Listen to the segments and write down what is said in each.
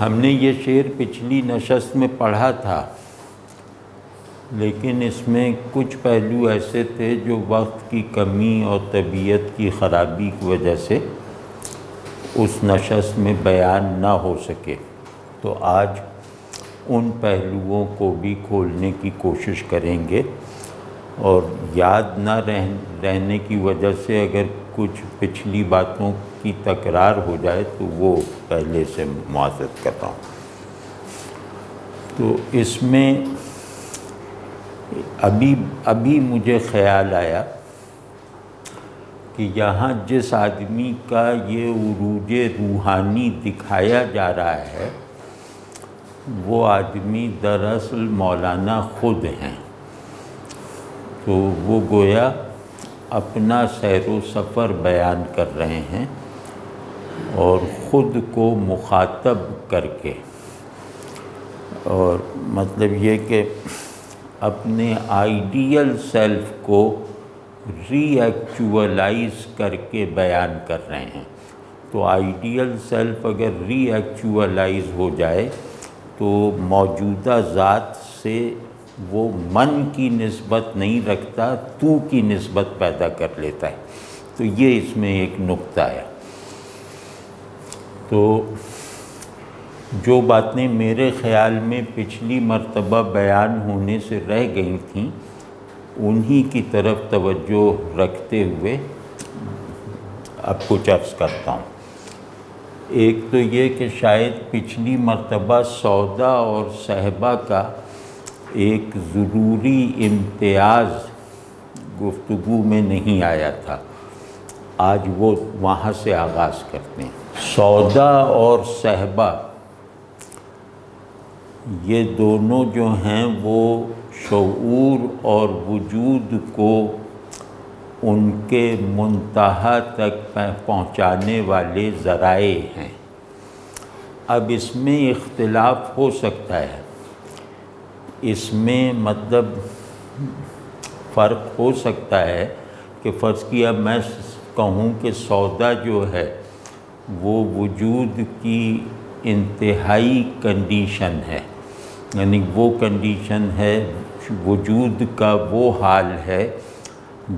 ہم نے یہ شعر پچھلی نشست میں پڑھا تھا، لیکن اس میں کچھ پہلو ایسے تھے جو وقت کی کمی اور طبیعت کی خرابی کی وجہ سے اس نشست میں بیان نہ ہو سکے، تو آج ان پہلوؤں کو بھی کھولنے کی کوشش کریں گے، اور یاد نہ رہنے کی وجہ سے اگر کچھ پچھلی باتوں کی تکرار ہو جائے تو وہ پہلے سے معذرت کرتا ہوں۔ تو اس میں ابھی مجھے خیال آیا کہ یہاں جس آدمی کا یہ عروج روحانی دکھایا جا رہا ہے وہ آدمی دراصل مولانا خود ہیں۔ تو وہ گویا اپنا سیر و سفر بیان کر رہے ہیں، اور خود کو مخاطب کر کے، اور مطلب یہ کہ اپنے آئیڈیل سیلف کو ری ایکچولائز کر کے بیان کر رہے ہیں۔ تو آئیڈیل سیلف اگر ری ایکچولائز ہو جائے تو موجودہ ذات سے وہ من کی نسبت نہیں رکھتا، تو کی نسبت پیدا کر لیتا ہے۔ تو یہ اس میں ایک نقطہ ہے۔ تو جو باتیں میرے خیال میں پچھلی مرتبہ بیان ہونے سے رہ گئی تھیں انہی کی طرف توجہ رکھتے ہوئے اب کچھ عرض کرتا ہوں۔ ایک تو یہ کہ شاید پچھلی مرتبہ سودا اور صحبہ کا ایک ضروری امتیاز گفتگو میں نہیں آیا تھا، آج وہ وہاں سے آغاز کرتے ہیں۔ سودا اور صحبہ یہ دونوں جو ہیں وہ شعور اور وجود کو ان کے منتہا تک پہنچانے والے ذرائع ہیں۔ اب اس میں اختلاف ہو سکتا ہے، اس میں مطلب فرق ہو سکتا ہے کہ فرض کیا میں کہوں کہ سودا جو ہے وہ وجود کی انتہائی کنڈیشن ہے، یعنی وہ کنڈیشن ہے، وجود کا وہ حال ہے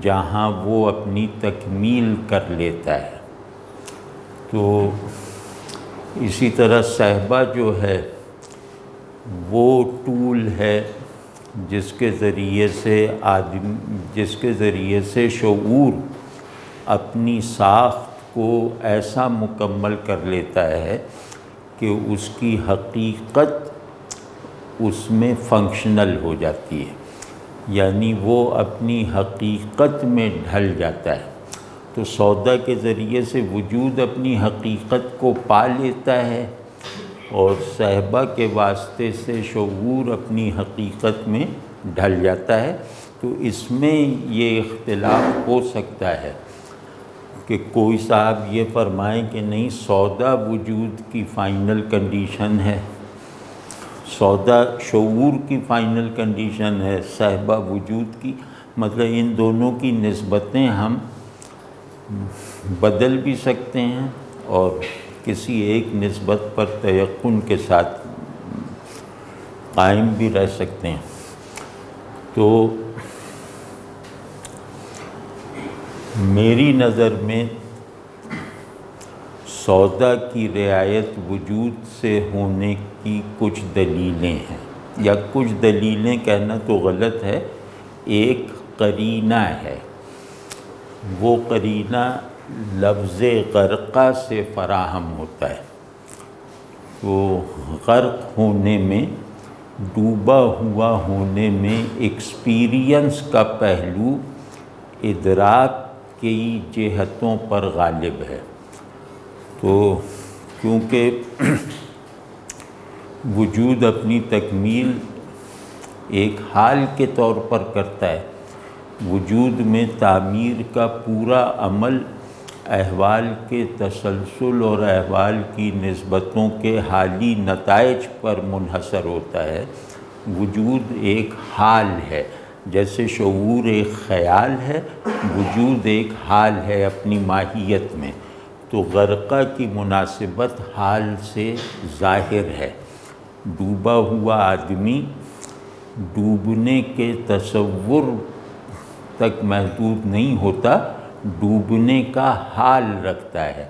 جہاں وہ اپنی تکمیل کر لیتا ہے۔ تو اسی طرح صحبہ جو ہے وہ ٹول ہے جس کے ذریعے سے شعور اپنی ساخت کو ایسا مکمل کر لیتا ہے کہ اس کی حقیقت اس میں فنکشنل ہو جاتی ہے، یعنی وہ اپنی حقیقت میں ڈھل جاتا ہے۔ تو سودا کے ذریعے سے وجود اپنی حقیقت کو پا لیتا ہے، اور صحبہ کے واسطے سے شعور اپنی حقیقت میں ڈھل جاتا ہے۔ تو اس میں یہ اختلاف ہو سکتا ہے کہ کوئی صاحب یہ فرمائیں کہ نہیں، سودا وجود کی فائنل کنڈیشن ہے، سودا شعور کی فائنل کنڈیشن ہے، صحبہ وجود کی، مطلب ان دونوں کی نسبتیں ہم بدل بھی سکتے ہیں اور کسی ایک نسبت پر تیقن کے ساتھ قائم بھی رہ سکتے ہیں۔ تو میری نظر میں سودا کی رعایت وجود سے ہونے کی کچھ دلیلیں ہیں، یا کچھ دلیلیں کہنا تو غلط ہے، ایک قرینہ ہے۔ وہ قرینہ لفظ غرقہ سے فراہم ہوتا ہے۔ تو غرق ہونے میں، ڈوبا ہوا ہونے میں ایکسپیرینس کا پہلو ادراک کی جہتوں پر غالب ہے۔ تو کیونکہ وجود اپنی تکمیل ایک حال کے طور پر کرتا ہے، وجود میں تعمیر کا پورا عمل احوال کے تسلسل اور احوال کی نسبتوں کے حالی نتائج پر منحصر ہوتا ہے۔ وجود ایک حال ہے، جیسے شعور ایک خیال ہے، وجود ایک حال ہے اپنی ماہیت میں۔ تو غرقہ کی مناسبت حال سے ظاہر ہے۔ ڈوبا ہوا آدمی ڈوبنے کے تصور تک محدود نہیں ہوتا، ڈوبنے کا حال رکھتا ہے۔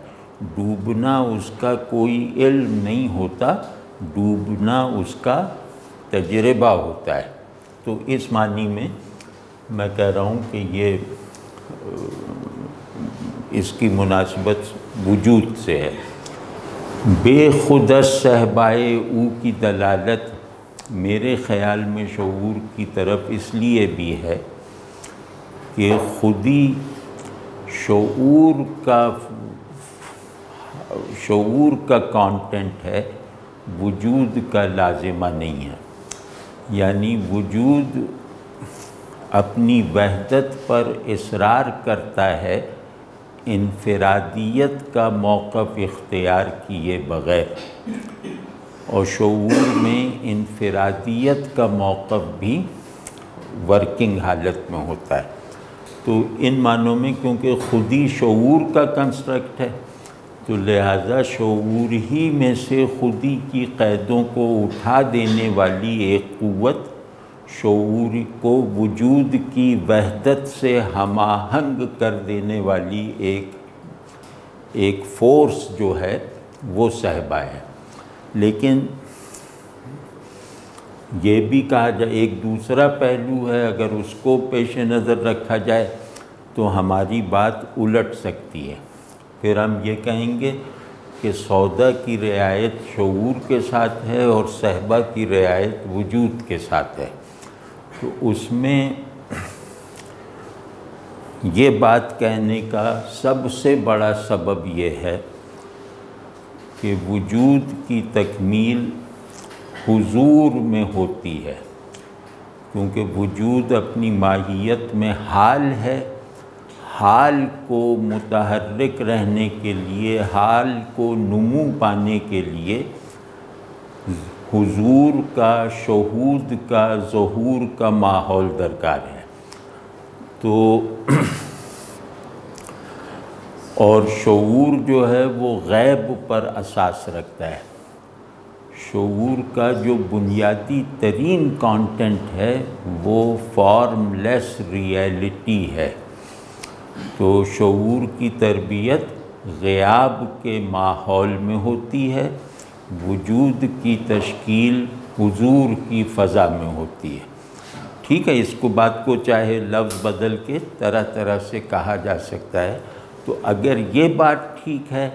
ڈوبنا اس کا کوئی علم نہیں ہوتا، ڈوبنا اس کا تجربہ ہوتا ہے۔ تو اس معنی میں میں کہہ رہا ہوں کہ یہ اس کی مناسبت وجود سے ہے۔ بے خودش صحبائے او کی دلالت میرے خیال میں شعور کی طرف اس لیے بھی ہے کہ خودی شعور کا کانٹینٹ ہے، وجود کا لازمہ نہیں ہے۔ یعنی وجود اپنی وحدت پر اصرار کرتا ہے انفرادیت کا موقف اختیار کیے بغیر، اور شعور میں انفرادیت کا موقف بھی ورکنگ حالت میں ہوتا ہے۔ تو ان معنوں میں کیونکہ خودی شعور کا کنسٹرکٹ ہے، تو لہٰذا شعور ہی میں سے خودی کی قیدوں کو اٹھا دینے والی ایک قوت، شعور کو وجود کی وحدت سے ہم آہنگ کر دینے والی ایک فورس جو ہے وہ صحبہ ہے۔ لیکن یہ بھی کہا جائے، ایک دوسرا پہلو ہے، اگر اس کو پیش نظر رکھا جائے تو ہماری بات الٹ سکتی ہے۔ پھر ہم یہ کہیں گے کہ سودا کی رعایت شعور کے ساتھ ہے اور صحبہ کی رعایت وجود کے ساتھ ہے۔ تو اس میں یہ بات کہنے کا سب سے بڑا سبب یہ ہے کہ وجود کی تکمیل حضور میں ہوتی ہے، کیونکہ وجود اپنی ماہیت میں حال ہے۔ حال کو متحرک رہنے کے لیے، حال کو نمو پانے کے لیے حضور کا، شہود کا، ظہور کا ماحول درکار ہے۔ تو اور شعور جو ہے وہ غیب پر اساس رکھتا ہے۔ شعور کا جو بنیادی ترین کانٹینٹ ہے وہ فارم لیس ریئلٹی ہے۔ تو شعور کی تربیت غیاب کے ماحول میں ہوتی ہے، وجود کی تشکیل حضور کی فضا میں ہوتی ہے۔ ٹھیک ہے، اس کو بات کو چاہے لفظ بدل کے طرح طرح سے کہا جا سکتا ہے۔ تو اگر یہ بات ٹھیک ہے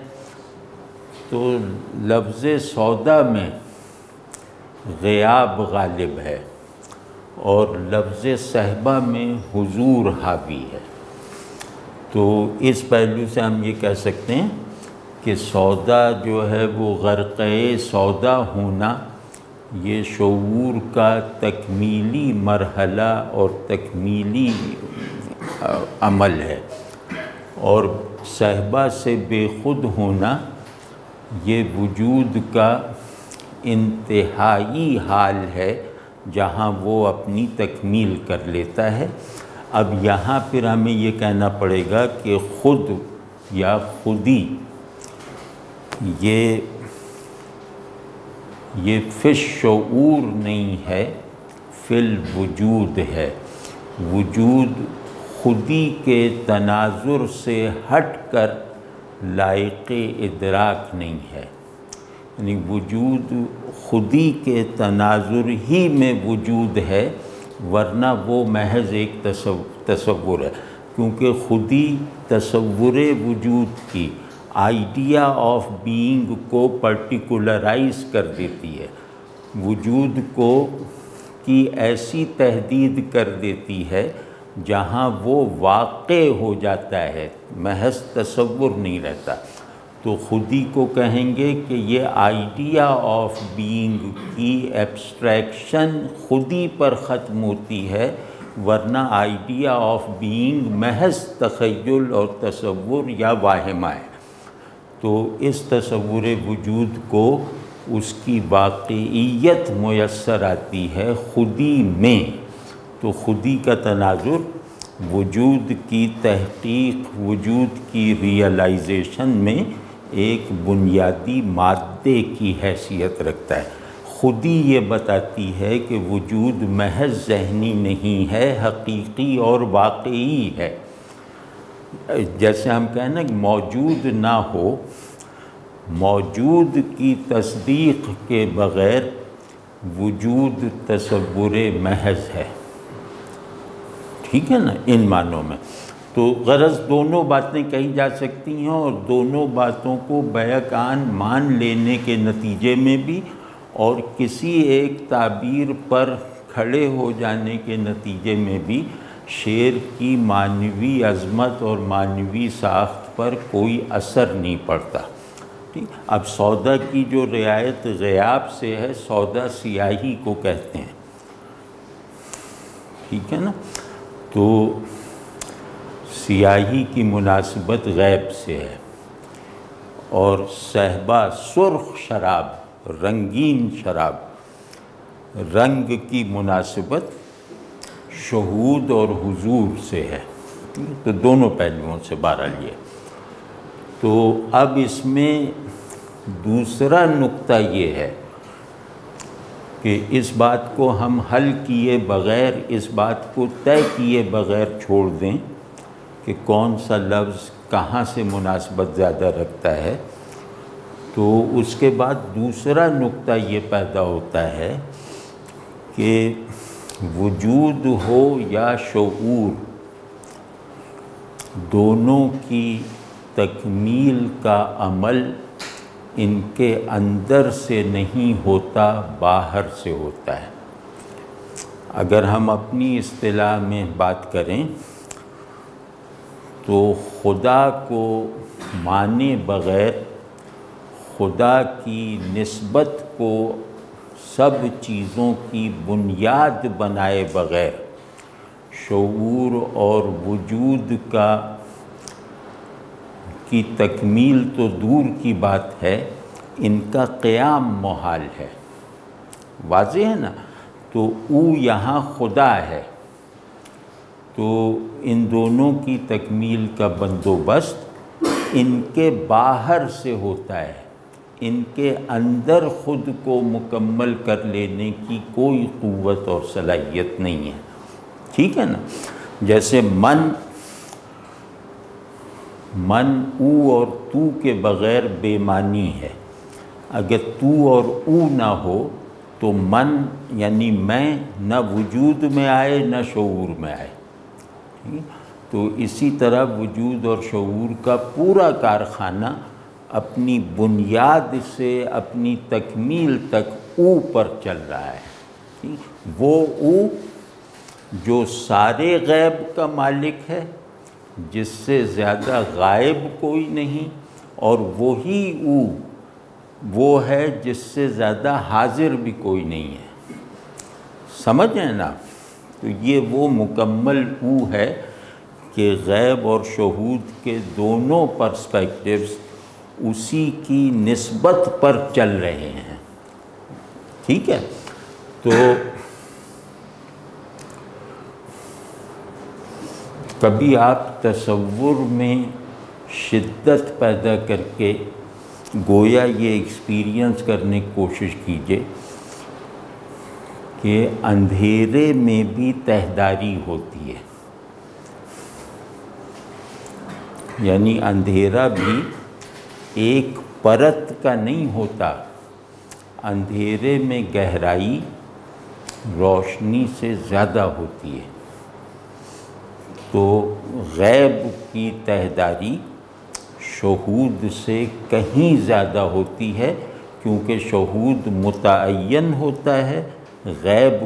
تو لفظ سودا میں غیاب غالب ہے اور لفظ صحبہ میں حضور حاوی ہے۔ تو اس پہلو سے ہم یہ کہہ سکتے ہیں کہ سودا جو ہے وہ غرقۂ سودا ہونا، یہ شعور کا تکمیلی مرحلہ اور تکمیلی عمل ہے، اور صحبہ سے بے خود ہونا یہ وجود کا انتہائی حال ہے جہاں وہ اپنی تکمیل کر لیتا ہے۔ اب یہاں پھر ہمیں یہ کہنا پڑے گا کہ خود یا خودی یہ فی الشعور نہیں ہے، فی الوجود ہے۔ وجود خودی کے تناظر سے ہٹ کر لائق ادراک نہیں ہے، یعنی وجود خودی کے تناظر ہی میں وجود ہے، ورنہ وہ محض ایک تصور ہے، کیونکہ خودی تصور وجود کی آئیڈیا آف بینگ کو پرٹیکولرائز کر دیتی ہے، وجود کو کی ایسی تحدید کر دیتی ہے جہاں وہ واقع ہو جاتا ہے، محض تصور نہیں رہتا۔ تو خودی کو کہیں گے کہ یہ آئیڈیا آف بینگ کی ایبسٹریکشن خودی پر ختم ہوتی ہے، ورنہ آئیڈیا آف بینگ محض تخیل اور تصور یا واہمہ ہے۔ تو اس تصور وجود کو اس کی واقعیت میسر آتی ہے خودی میں۔ تو خودی کا تناظر وجود کی تحقیق، وجود کی ریئلائزیشن میں ایک بنیادی مادے کی حیثیت رکھتا ہے۔ خود ہی یہ بتاتی ہے کہ وجود محض ذہنی نہیں ہے، حقیقی اور واقعی ہے۔ جیسے ہم کہیں نا کہ موجود نہ ہو، موجود کی تصدیق کے بغیر وجود تصور محض ہے، ٹھیک ہے نا، ان معنوں میں۔ تو غرض دونوں باتیں کہی جا سکتی ہیں، اور دونوں باتوں کو بیک آن مان لینے کے نتیجے میں بھی اور کسی ایک تعبیر پر کھڑے ہو جانے کے نتیجے میں بھی شعر کی معنوی عظمت اور معنوی ساخت پر کوئی اثر نہیں پڑتا۔ ٹھیک، اب سودا کی جو رعایت غیاب سے ہے، سودا سیاہی کو کہتے ہیں، ٹھیک ہے نا، تو سیاہی کی مناسبت غیب سے ہے، اور صحبا سرخ شراب، رنگین شراب، رنگ کی مناسبت شہود اور حضور سے ہے، تو دونوں پہلوؤں سے بہرحال یہ۔ تو اب اس میں دوسرا نقطہ یہ ہے کہ اس بات کو ہم حل کیے بغیر، اس بات کو طے کیے بغیر چھوڑ دیں کہ کون سا لفظ کہاں سے مناسبت زیادہ رکھتا ہے، تو اس کے بعد دوسرا نقطہ یہ پیدا ہوتا ہے کہ وجود ہو یا شعور، دونوں کی تکمیل کا عمل ان کے اندر سے نہیں ہوتا، باہر سے ہوتا ہے۔ اگر ہم اپنی اصطلاح میں بات کریں تو خدا کو مانے بغیر، خدا کی نسبت کو سب چیزوں کی بنیاد بنائے بغیر، شعور اور وجود کی تکمیل تو دور کی بات ہے، ان کا قیام محال ہے۔ واضح ہے نا؟ تو او یہاں خدا ہے، تو ان دونوں کی تکمیل کا بندوبست ان کے باہر سے ہوتا ہے، ان کے اندر خود کو مکمل کر لینے کی کوئی قوت اور صلاحیت نہیں ہے، ٹھیک ہے نا۔ جیسے من او اور تو کے بغیر بے معنی ہے، اگر تو اور او نہ ہو تو من یعنی میں نہ وجود میں آئے نہ شعور میں آئے۔ تو اسی طرح وجود اور شعور کا پورا کارخانہ اپنی بنیاد سے اپنی تکمیل تک او پر چل رہا ہے، وہ او جو سارے غیب کا مالک ہے، جس سے زیادہ غائب کوئی نہیں، اور وہی او وہ ہے جس سے زیادہ حاضر بھی کوئی نہیں ہے۔ سمجھ ہیں نا؟ تو یہ وہ مکمل او ہے کہ غیب اور شہود کے دونوں پرسپیکٹیوز اسی کی نسبت پر چل رہے ہیں، ٹھیک ہے۔ تو کبھی آپ تصور میں شدت پیدا کر کے گویا یہ ایکسپیرینس کرنے کی کوشش کیجئے کہ اندھیرے میں بھی تہداری ہوتی ہے، یعنی اندھیرا بھی ایک پرت کا نہیں ہوتا، اندھیرے میں گہرائی روشنی سے زیادہ ہوتی ہے۔ تو غیب کی تہداری شہود سے کہیں زیادہ ہوتی ہے، کیونکہ شہود متعین ہوتا ہے، غیب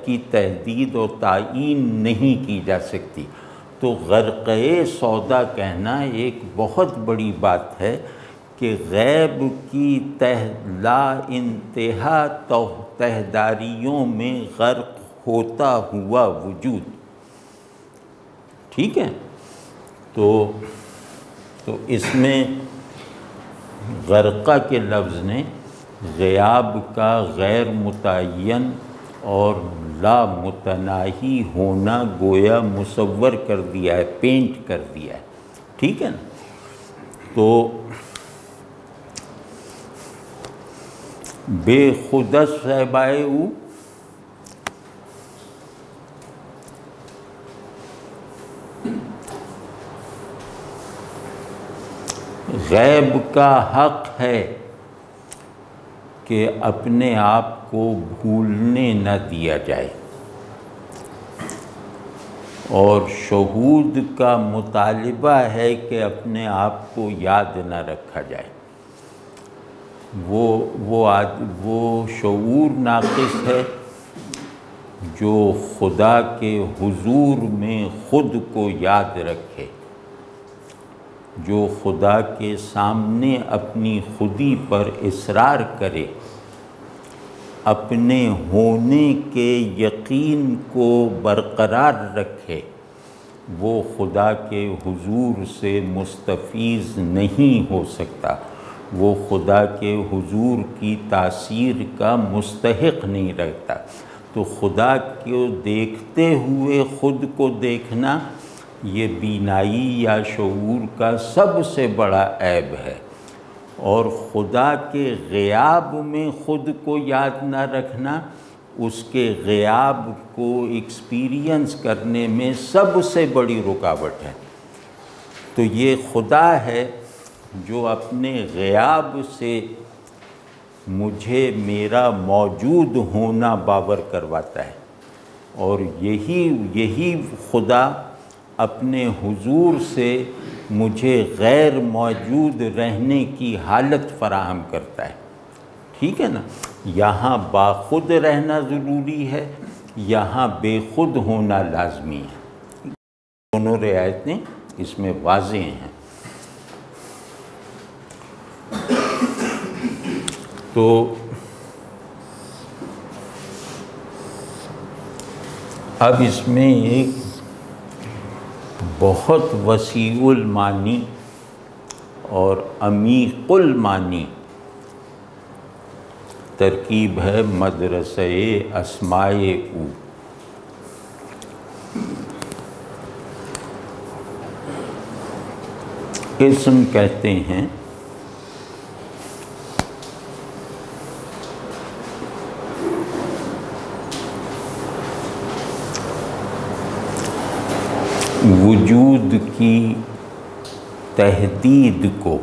کی تحدید اور تعیین نہیں کی جا سکتی۔ تو غرقِ سودا کہنا ایک بہت بڑی بات ہے کہ غیب کی لا انتہا تہداریوں میں غرق ہوتا ہوا وجود، ٹھیک ہے۔ تو اس میں غرقہ کے لفظ نے غیاب کا غیر متعین اور لامتناہی ہونا گویا مصور کر دیا ہے، پینٹ کر دیا ہے، ٹھیک ہے نا؟ تو بے خودس صحبائے او غیب کا حق ہے کہ اپنے آپ کو بھولنے نہ دیا جائے، اور شہود کا مطالبہ ہے کہ اپنے آپ کو یاد نہ رکھا جائے۔ وہ شعور ناقص ہے جو خدا کے حضور میں خود کو یاد رکھے، جو خدا کے سامنے اپنی خودی پر اصرار کرے، اپنے ہونے کے یقین کو برقرار رکھے، وہ خدا کے حضور سے مستفیض نہیں ہو سکتا، وہ خدا کے حضور کی تاثیر کا مستحق نہیں رہتا۔ تو خدا کو دیکھتے ہوئے خود کو دیکھنا یہ بینائی یا شعور کا سب سے بڑا عیب ہے، اور خدا کے غیاب میں خود کو یاد نہ رکھنا اس کے غیاب کو ایکسپیرینس کرنے میں سب سے بڑی رکاوٹ ہے۔ تو یہ خدا ہے جو اپنے غیاب سے مجھے میرا موجود ہونا باور کرواتا ہے، اور یہی خدا اپنے حضور سے مجھے غیر موجود رہنے کی حالت فراہم کرتا ہے، ٹھیک ہے نا؟ یہاں باخود رہنا ضروری ہے، یہاں بے خود ہونا لازمی ہے۔ دونوں رعایتیں اس میں واضح ہیں۔ تو اب اس میں ایک بہت وسیع المعنی اور عمیق المعنی ترکیب ہے مدرسہ اسماء او۔ اسم کہتے ہیں وجود کی تحدید کو،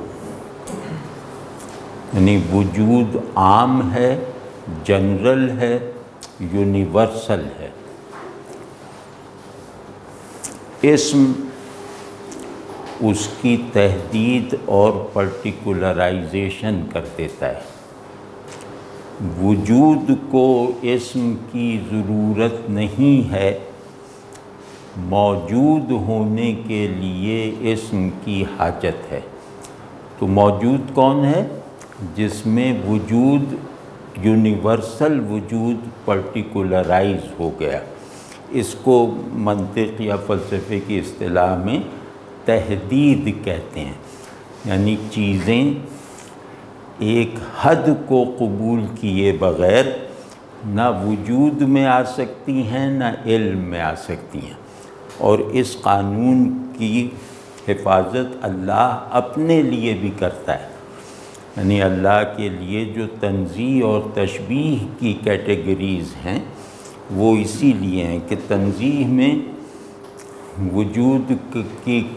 یعنی وجود عام ہے، جنرل ہے، یونیورسل ہے۔ اسم اس کی تحدید اور پرٹیکولرائزیشن کر دیتا ہے۔ وجود کو اسم کی ضرورت نہیں ہے، موجود ہونے کے لیے اسم کی حاجت ہے۔ تو موجود کون ہے؟ جس میں وجود یونیورسل وجود پرٹیکولرائز ہو گیا۔ اس کو منطق یا فلسفے کی اصطلاح میں تحدید کہتے ہیں، یعنی چیزیں ایک حد کو قبول کیے بغیر نہ وجود میں آ سکتی ہیں نہ علم میں آ سکتی ہیں، اور اس قانون کی حفاظت اللہ اپنے لیے بھی کرتا ہے۔ یعنی اللہ کے لیے جو تنزیہ اور تشبیہ کی کیٹیگریز ہیں وہ اسی لیے ہیں کہ تنزیہ میں وجود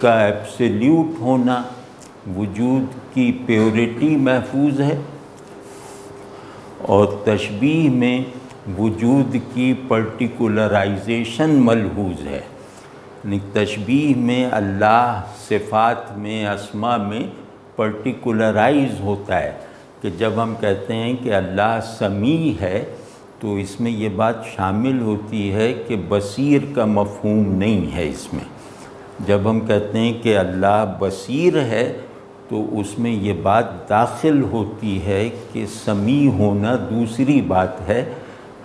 کا ایبسلیوٹ ہونا، وجود کی پیورٹی محفوظ ہے، اور تشبیہ میں وجود کی پرٹیکولرائزیشن ملحوظ ہے۔ یعنی تشبیہ میں اللہ صفات میں، اسماء میں پرٹیکولرائز ہوتا ہے، کہ جب ہم کہتے ہیں کہ اللہ سمیع ہے تو اس میں یہ بات شامل ہوتی ہے کہ بصیر کا مفہوم نہیں ہے اس میں۔ جب ہم کہتے ہیں کہ اللہ بصیر ہے تو اس میں یہ بات داخل ہوتی ہے کہ سمیع ہونا دوسری بات ہے،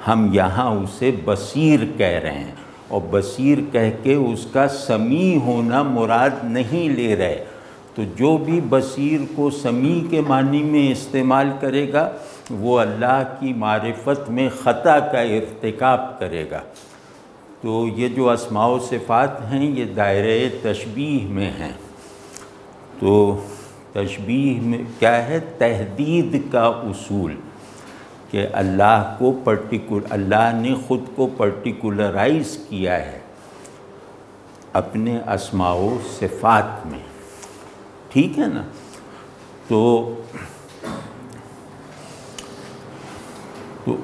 ہم یہاں اسے بصیر کہہ رہے ہیں، اور بصیر کہہ کے اس کا سمیع ہونا مراد نہیں لے رہے۔ تو جو بھی بصیر کو سمیع کے معنی میں استعمال کرے گا وہ اللہ کی معرفت میں خطا کا ارتکاب کرے گا۔ تو یہ جو اسماء و صفات ہیں یہ دائرۂ تشبیہ میں ہیں۔ تو تشبیہ میں کیا ہے؟ تحدید کا اصول، کہ اللہ کو اللہ نے خود کو پرٹیکولرائز کیا ہے اپنے اسماء و صفات میں، ٹھیک ہے نا؟ تو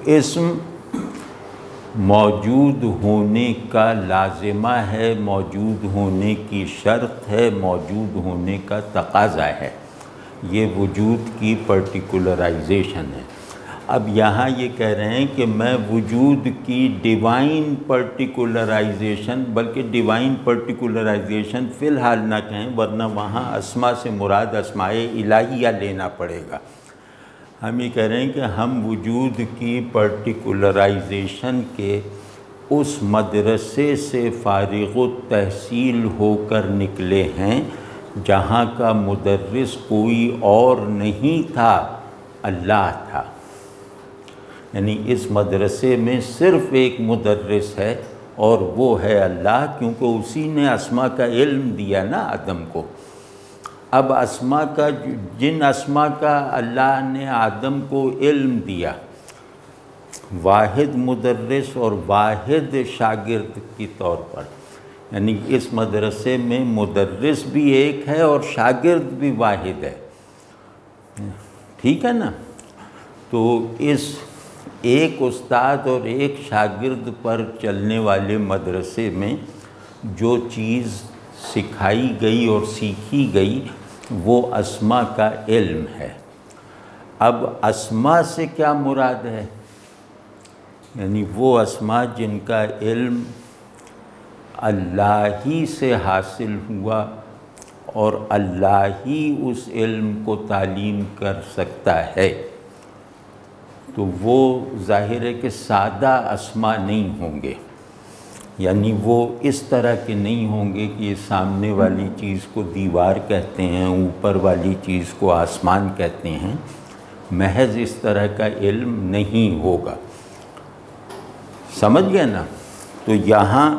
اسم موجود ہونے کا لازمہ ہے، موجود ہونے کی شرط ہے، موجود ہونے کا تقاضا ہے، یہ وجود کی پرٹیکولرائزیشن ہے۔ اب یہاں یہ کہہ رہے ہیں کہ میں وجود کی ڈیوائن پرٹیکولرائزیشن، بلکہ ڈیوائن پرٹیکولرائزیشن فی الحال نہ کہیں، ورنہ وہاں اسماء سے مراد اسماء الہیہ لینا پڑے گا۔ ہم یہ کہہ رہے ہیں کہ ہم وجود کی پرٹیکولرائزیشن کے اس مدرسے سے فارغ التحصیل ہو کر نکلے ہیں جہاں کا مدرس کوئی اور نہیں تھا، اللہ تھا۔ یعنی اس مدرسے میں صرف ایک مدرس ہے اور وہ ہے اللہ، کیونکہ اسی نے اسماء کا علم دیا نا آدم کو۔ اب اسماء کا جن اسماء کا اللہ نے آدم کو علم دیا، واحد مدرس اور واحد شاگرد کی طور پر، یعنی اس مدرسے میں مدرس بھی ایک ہے اور شاگرد بھی واحد ہے، ٹھیک ہے نا؟ تو اس ایک استاد اور ایک شاگرد پر چلنے والے مدرسے میں جو چیز سکھائی گئی اور سیکھی گئی وہ اسماء کا علم ہے۔ اب اسماء سے کیا مراد ہے؟ یعنی وہ اسماء جن کا علم اللہ ہی سے حاصل ہوا اور اللہ ہی اس علم کو تعلیم کر سکتا ہے، تو وہ ظاہر ہے کہ سادہ اسماء نہیں ہوں گے، یعنی وہ اس طرح کے نہیں ہوں گے کہ یہ سامنے والی چیز کو دیوار کہتے ہیں، اوپر والی چیز کو آسمان کہتے ہیں، محض اس طرح کا علم نہیں ہوگا، سمجھ گئے نا؟ تو یہاں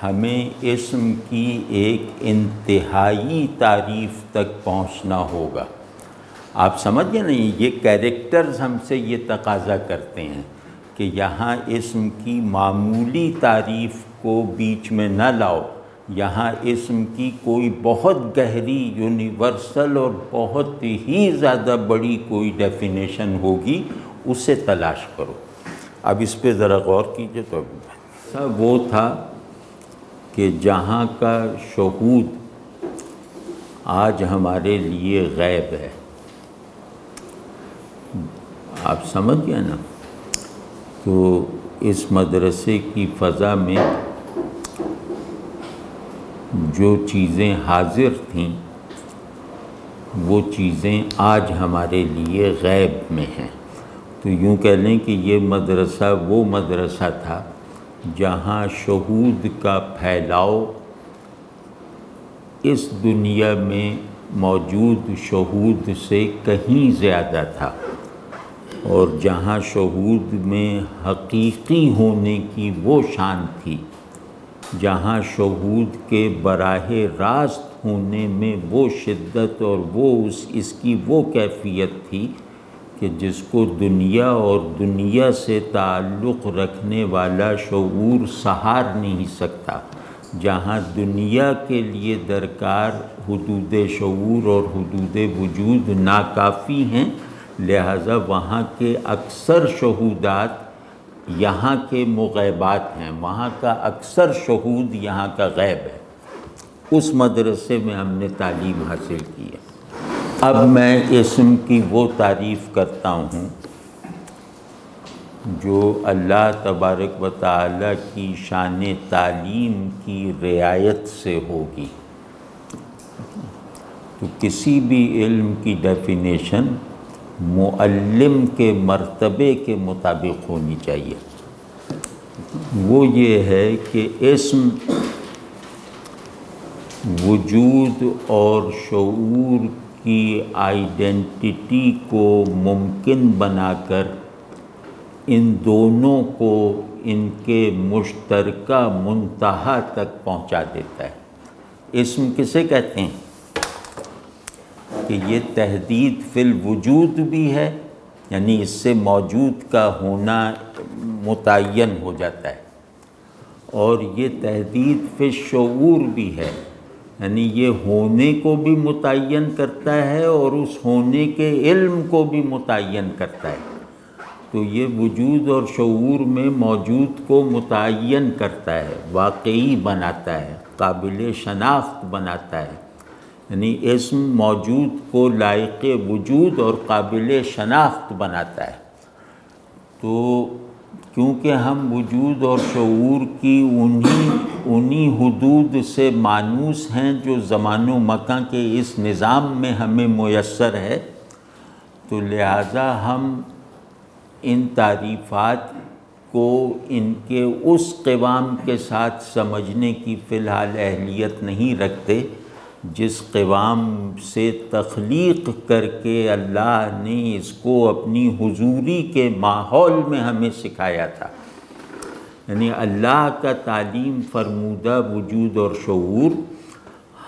ہمیں اسم کی ایک انتہائی تعریف تک پہنچنا ہوگا۔ آپ سمجھ گئے نہیں؟ یہ کیریکٹرز ہم سے یہ تقاضا کرتے ہیں کہ یہاں اسم کی معمولی تعریف کو بیچ میں نہ لاؤ، یہاں اسم کی کوئی بہت گہری یونیورسل اور بہت ہی زیادہ بڑی کوئی ڈیفینیشن ہوگی، اسے تلاش کرو۔ اب اس پہ ذرا غور کیجئے تو وہ تھا کہ جہاں کا شہود آج ہمارے لیے غیب ہے، آپ سمجھ گئے نا؟ تو اس مدرسے کی فضا میں جو چیزیں حاضر تھیں وہ چیزیں آج ہمارے لیے غیب میں ہیں۔ تو یوں کہہ لیں کہ یہ مدرسہ وہ مدرسہ تھا جہاں شہود کا پھیلاؤ اس دنیا میں موجود شہود سے کہیں زیادہ تھا، اور جہاں شہود میں حقیقی ہونے کی وہ شان تھی، جہاں شہود کے براہ راست ہونے میں وہ شدت اور وہ اس کی وہ کیفیت تھی کہ جس کو دنیا اور دنیا سے تعلق رکھنے والا شعور سہار نہیں سکتا، جہاں دنیا کے لیے درکار حدود شعور اور حدود وجود ناکافی ہیں، لہذا وہاں کے اکثر شہودات یہاں کے مغیبات ہیں، وہاں کا اکثر شہود یہاں کا غیب ہے۔ اس مدرسے میں ہم نے تعلیم حاصل کی ہے۔ اب میں اسم کی وہ تعریف کرتا ہوں جو اللہ تبارک و تعالیٰ کی شان تعلیم کی رعایت سے ہوگی۔ تو کسی بھی علم کی ڈیفینیشن معلم کے مرتبے کے مطابق ہونی چاہیے۔ وہ یہ ہے کہ اسم وجود اور شعور کی آئیڈینٹی کو ممکن بنا کر ان دونوں کو ان کے مشترکہ منتہا تک پہنچا دیتا ہے۔ اسم کسے کہتے ہیں کہ یہ تحدید فی الوجود بھی ہے، یعنی اس سے موجود کا ہونا متعین ہو جاتا ہے، اور یہ تحدید فی الشعور بھی ہے، یعنی یہ ہونے کو بھی متعین کرتا ہے اور اس ہونے کے علم کو بھی متعین کرتا ہے۔ تو یہ وجود اور شعور میں موجود کو متعین کرتا ہے، واقعی بناتا ہے، قابل شناخت بناتا ہے، یعنی اسم موجود کو لائق وجود اور قابل شناخت بناتا ہے۔ تو کیونکہ ہم وجود اور شعور کی انہی حدود سے مانوس ہیں جو زمان و مکان کے اس نظام میں ہمیں میسر ہے، تو لہٰذا ہم ان تعریفات کو ان کے اس قوام کے ساتھ سمجھنے کی فی الحال اہلیت نہیں رکھتے جس قوام سے تخلیق کر کے اللہ نے اس کو اپنی حضوری کے ماحول میں ہمیں سکھایا تھا۔ یعنی اللہ کا تعلیم فرمودہ وجود اور شعور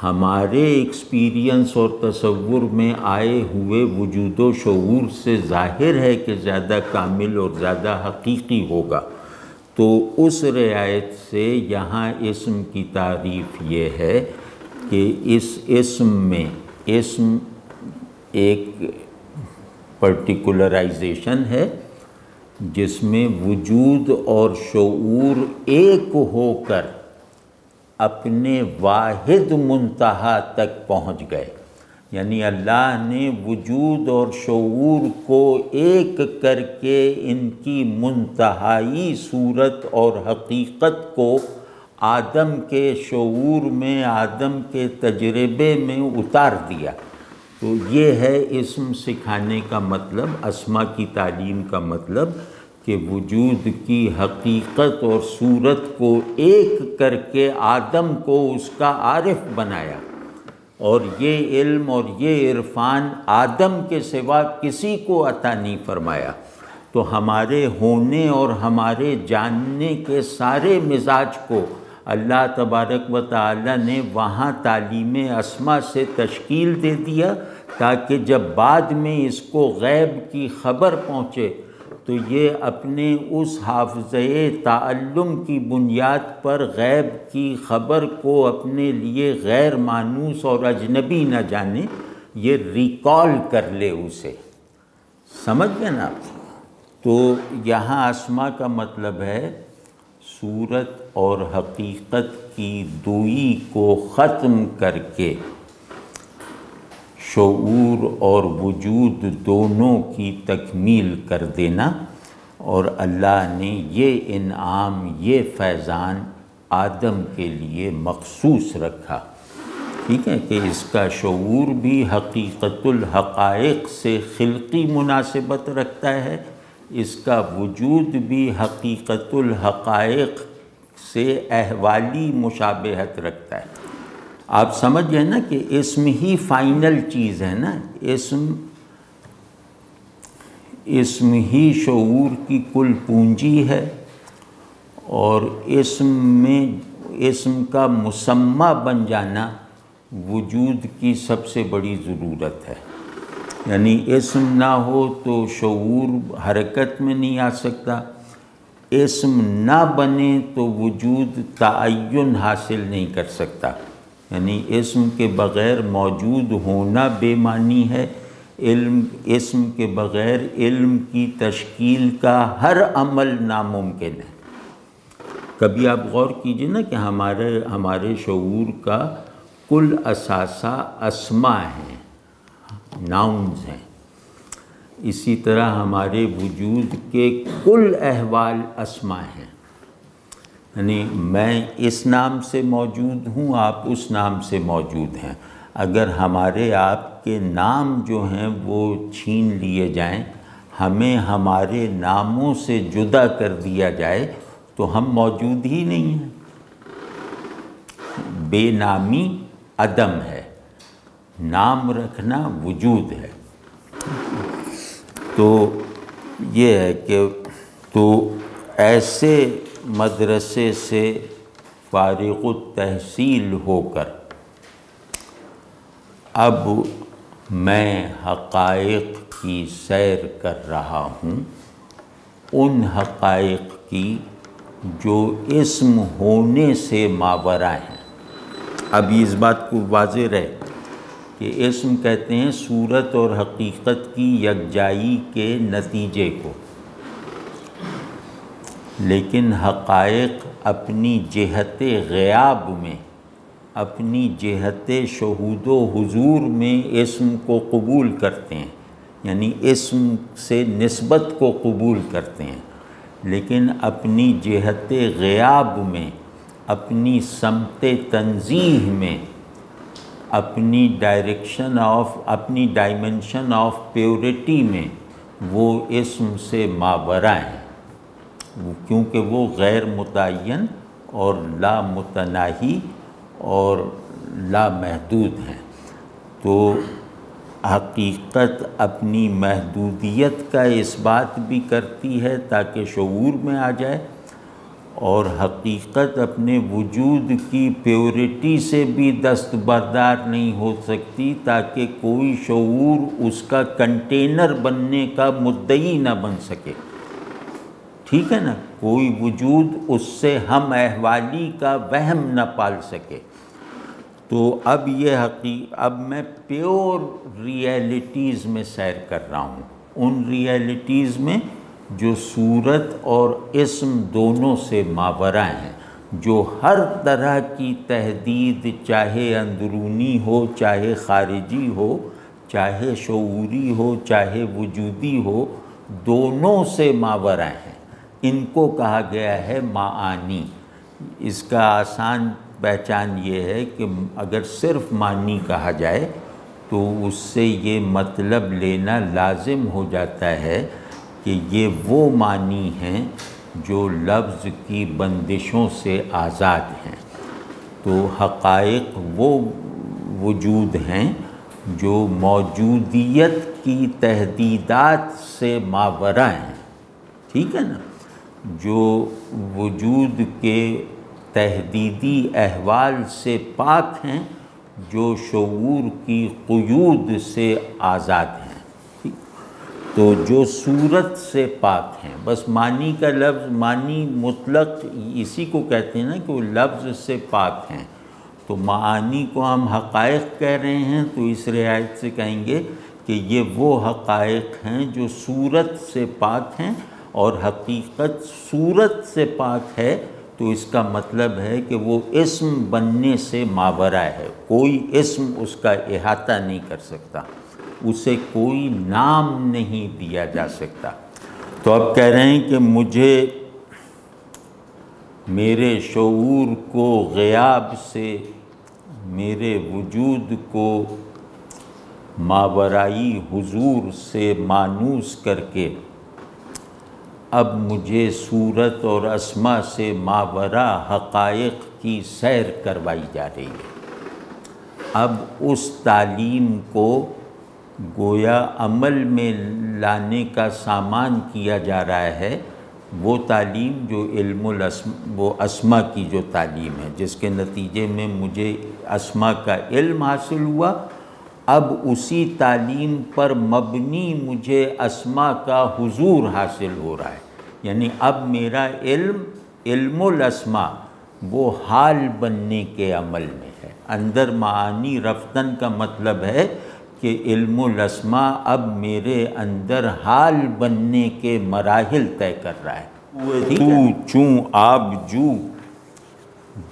ہمارے ایکسپیرینس اور تصور میں آئے ہوئے وجود و شعور سے ظاہر ہے کہ زیادہ کامل اور زیادہ حقیقی ہوگا۔ تو اس رعایت سے یہاں اسم کی تعریف یہ ہے کہ اس اسم میں اسم ایک پرٹیکولرائزیشن ہے جس میں وجود اور شعور ایک ہو کر اپنے واحد منتہا تک پہنچ گئے، یعنی اللہ نے وجود اور شعور کو ایک کر کے ان کی منتہائی صورت اور حقیقت کو آدم کے شعور میں، آدم کے تجربے میں اتار دیا۔ تو یہ ہے اسم سکھانے کا مطلب، اسماء کی تعلیم کا مطلب، کہ وجود کی حقیقت اور صورت کو ایک کر کے آدم کو اس کا عارف بنایا، اور یہ علم اور یہ عرفان آدم کے سوا کسی کو عطا نہیں فرمایا۔ تو ہمارے ہونے اور ہمارے جاننے کے سارے مزاج کو اللہ تبارک و تعالی نے وہاں تعلیم اسماء سے تشکیل دے دیا، تاکہ جب بعد میں اس کو غیب کی خبر پہنچے تو یہ اپنے اس حافظۂ تعلم کی بنیاد پر غیب کی خبر کو اپنے لیے غیر مانوس اور اجنبی نہ جانے، یہ ریکال کر لے اسے۔ سمجھ گئے نا آپ؟ تو یہاں اسماء کا مطلب ہے صورت اور حقیقت کی دوئی کو ختم کر کے شعور اور وجود دونوں کی تکمیل کر دینا، اور اللہ نے یہ انعام، یہ فیضان آدم کے لیے مخصوص رکھا، ٹھیک ہے، کہ اس کا شعور بھی حقیقت الحقائق سے خلقی مناسبت رکھتا ہے، اس کا وجود بھی حقیقت الحقائق سے احوالی مشابہت رکھتا ہے۔ آپ سمجھ گئے نا کہ اسم ہی فائنل چیز ہے نا، اسم ہی شعور کی کل پونجی ہے، اور اسم کا مسمى بن جانا وجود کی سب سے بڑی ضرورت ہے۔ یعنی اسم نہ ہو تو شعور حرکت میں نہیں آ سکتا، اسم نہ بنے تو وجود تعین حاصل نہیں کر سکتا، یعنی اسم کے بغیر موجود ہونا بے معنی ہے، اسم کے بغیر علم کی تشکیل کا ہر عمل ناممکن ہے۔ کبھی آپ غور کیجئے نا کہ ہمارے شعور کا کل اثاثہ اسماء ہیں، ناؤنز ہیں، اسی طرح ہمارے وجود کے کل احوال اسماء ہیں، یعنی میں اس نام سے موجود ہوں، آپ اس نام سے موجود ہیں۔ اگر ہمارے آپ کے نام جو ہیں وہ چھین لیے جائیں، ہمیں ہمارے ناموں سے جدا کر دیا جائے تو ہم موجود ہی نہیں ہیں۔ بے نامی عدم ہے، نام رکھنا وجود ہے۔ تو یہ ہے کہ تو ایسے مدرسے سے فارغ التحصیل ہو کر اب میں حقائق کی سیر کر رہا ہوں، ان حقائق کی جو اسم ہونے سے ماورا ہیں۔ اب اس بات کو واضح رہے کہ اسم کہتے ہیں صورت اور حقیقت کی یکجائی کے نتیجے کو، لیکن حقائق اپنی جہت غیاب میں، اپنی جہت شہود و حضور میں اسم کو قبول کرتے ہیں، یعنی اسم سے نسبت کو قبول کرتے ہیں، لیکن اپنی جہت غیاب میں، اپنی سمت تنزیہ میں، اپنی اپنی ڈائمنشن آف پیورٹی میں وہ اسم سے ماورا ہیں، کیونکہ وہ غیر متعین اور لا متناہی اور لا محدود ہیں۔ تو حقیقت اپنی محدودیت کا اس بات بھی کرتی ہے تاکہ شعور میں آ جائے، اور حقیقت اپنے وجود کی پیورٹی سے بھی دستبردار نہیں ہو سکتی تاکہ کوئی شعور اس کا کنٹینر بننے کا مدعی نہ بن سکے، ٹھیک ہے نا، کوئی وجود اس سے ہم احوالی کا وہم نہ پال سکے۔ تو اب اب میں پیور ریئلٹیز میں سیر کر رہا ہوں، ان ریئلٹیز میں جو صورت اور اسم دونوں سے ماورا ہیں، جو ہر طرح کی تہدید، چاہے اندرونی ہو، چاہے خارجی ہو، چاہے شعوری ہو، چاہے وجودی ہو، دونوں سے ماورا ہیں۔ ان کو کہا گیا ہے معانی۔ اس کا آسان پہچان یہ ہے کہ اگر صرف معنی کہا جائے تو اس سے یہ مطلب لینا لازم ہو جاتا ہے کہ یہ وہ معنی ہیں جو لفظ کی بندشوں سے آزاد ہیں۔ تو حقائق وہ وجود ہیں جو موجودیت کی تہدیدات سے ماورا ہیں، ٹھیک ہے نا، جو وجود کے تہدیدی احوال سے پاک ہیں، جو شعور کی قیود سے آزاد ہیں، تو جو صورت سے پاک ہیں۔ بس معنی کا لفظ، معنی مطلق اسی کو کہتے ہیں نا کہ وہ لفظ سے پاک ہیں۔ تو معانی کو ہم حقائق کہہ رہے ہیں تو اس رعایت سے کہیں گے کہ یہ وہ حقائق ہیں جو صورت سے پاک ہیں، اور حقیقت صورت سے پاک ہے تو اس کا مطلب ہے کہ وہ اسم بننے سے ماورا ہے، کوئی اسم اس کا احاطہ نہیں کر سکتا، اسے کوئی نام نہیں دیا جا سکتا۔ تو اب کہہ رہے ہیں کہ مجھے میرے شعور کو غیاب سے، میرے وجود کو ماورائی حضور سے مانوس کر کے اب مجھے صورت اور اسما سے ماورا حقائق کی سیر کروائی جا رہی ہے۔ اب اس تعلیم کو گویا عمل میں لانے کا سامان کیا جا رہا ہے، وہ تعلیم جو وہ اسما کی جو تعلیم ہے، جس کے نتیجے میں مجھے اسما کا علم حاصل ہوا۔ اب اسی تعلیم پر مبنی مجھے اسما کا حضور حاصل ہو رہا ہے، یعنی اب میرا علم الاسما وہ حال بننے کے عمل میں ہے۔ اندر معانی رفتن کا مطلب ہے کہ علم الاسما اب میرے اندر حال بننے کے مراحل طے کر رہا ہے۔ تو چوں آب جو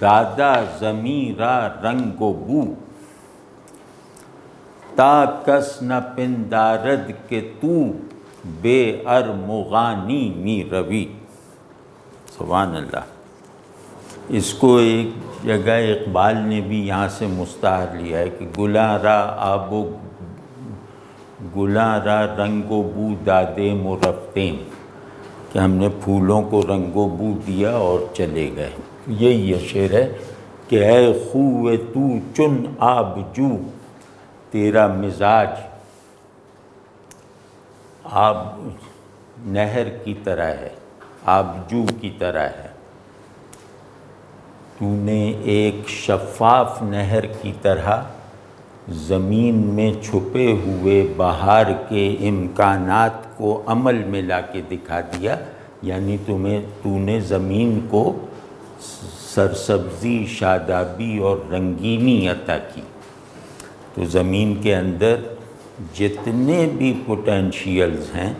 دادا زمیں را رنگ و بو، تا کس نہ پندارد کہ تو بے ارمغانی می روی۔ سبحان اللہ۔ اس کو ایک جگہ اقبال نے بھی یہاں سے مستعار لیا ہے کہ گلاں را رنگ و بو دادیم و رفتیم، کہ ہم نے پھولوں کو رنگ و بو دیا اور چلے گئے۔ یہی شعر ہے کہ اے خوہ تو چن آب جو، تیرا مزاج آب نہر کی طرح ہے، آبجو کی طرح ہے، تو نے ایک شفاف نہر کی طرح زمین میں چھپے ہوئے بہار کے امکانات کو عمل میں لا کے دکھا دیا، یعنی تو نے زمین کو سرسبزی، شادابی اور رنگینی عطا کی۔ تو زمین کے اندر جتنے بھی پوٹینشیلز ہیں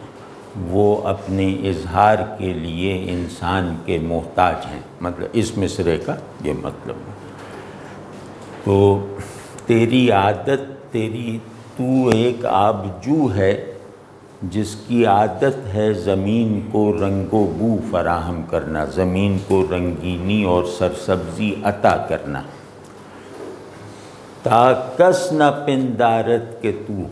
وہ اپنے اظہار کے لیے انسان کے محتاج ہیں، مطلب اس مصرعے کا یہ مطلب ہے۔ تو تیری عادت، تو ایک آبجو ہے جس کی عادت ہے زمین کو رنگ و بو فراہم کرنا، زمین کو رنگینی اور سرسبزی عطا کرنا۔ تا کس نہ پندارت کے تو،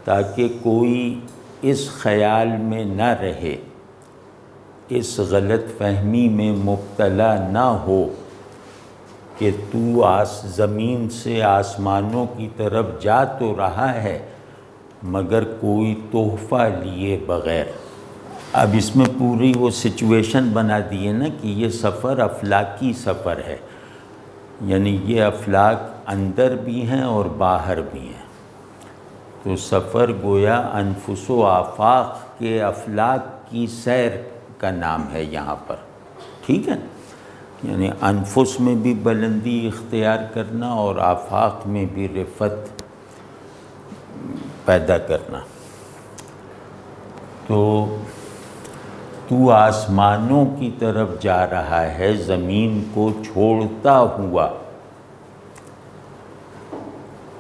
تاکہ کوئی اس خیال میں نہ رہے، اس غلط فہمی میں مبتلا نہ ہو کہ تو زمین سے آسمانوں کی طرف جا تو رہا ہے مگر کوئی تحفہ لیے بغیر۔ اب اس میں پوری وہ سچویشن بنا دی ہے نا کہ یہ سفر افلاکی سفر ہے، یعنی یہ افلاک اندر بھی ہیں اور باہر بھی ہیں۔ تو سفر گویا انفس و آفاق کے افلاک کی سیر کا نام ہے یہاں پر، ٹھیک ہے، یعنی انفس میں بھی بلندی اختیار کرنا اور آفاق میں بھی رفت پیدا کرنا۔ تو آسمانوں کی طرف جا رہا ہے زمین کو چھوڑتا ہوا،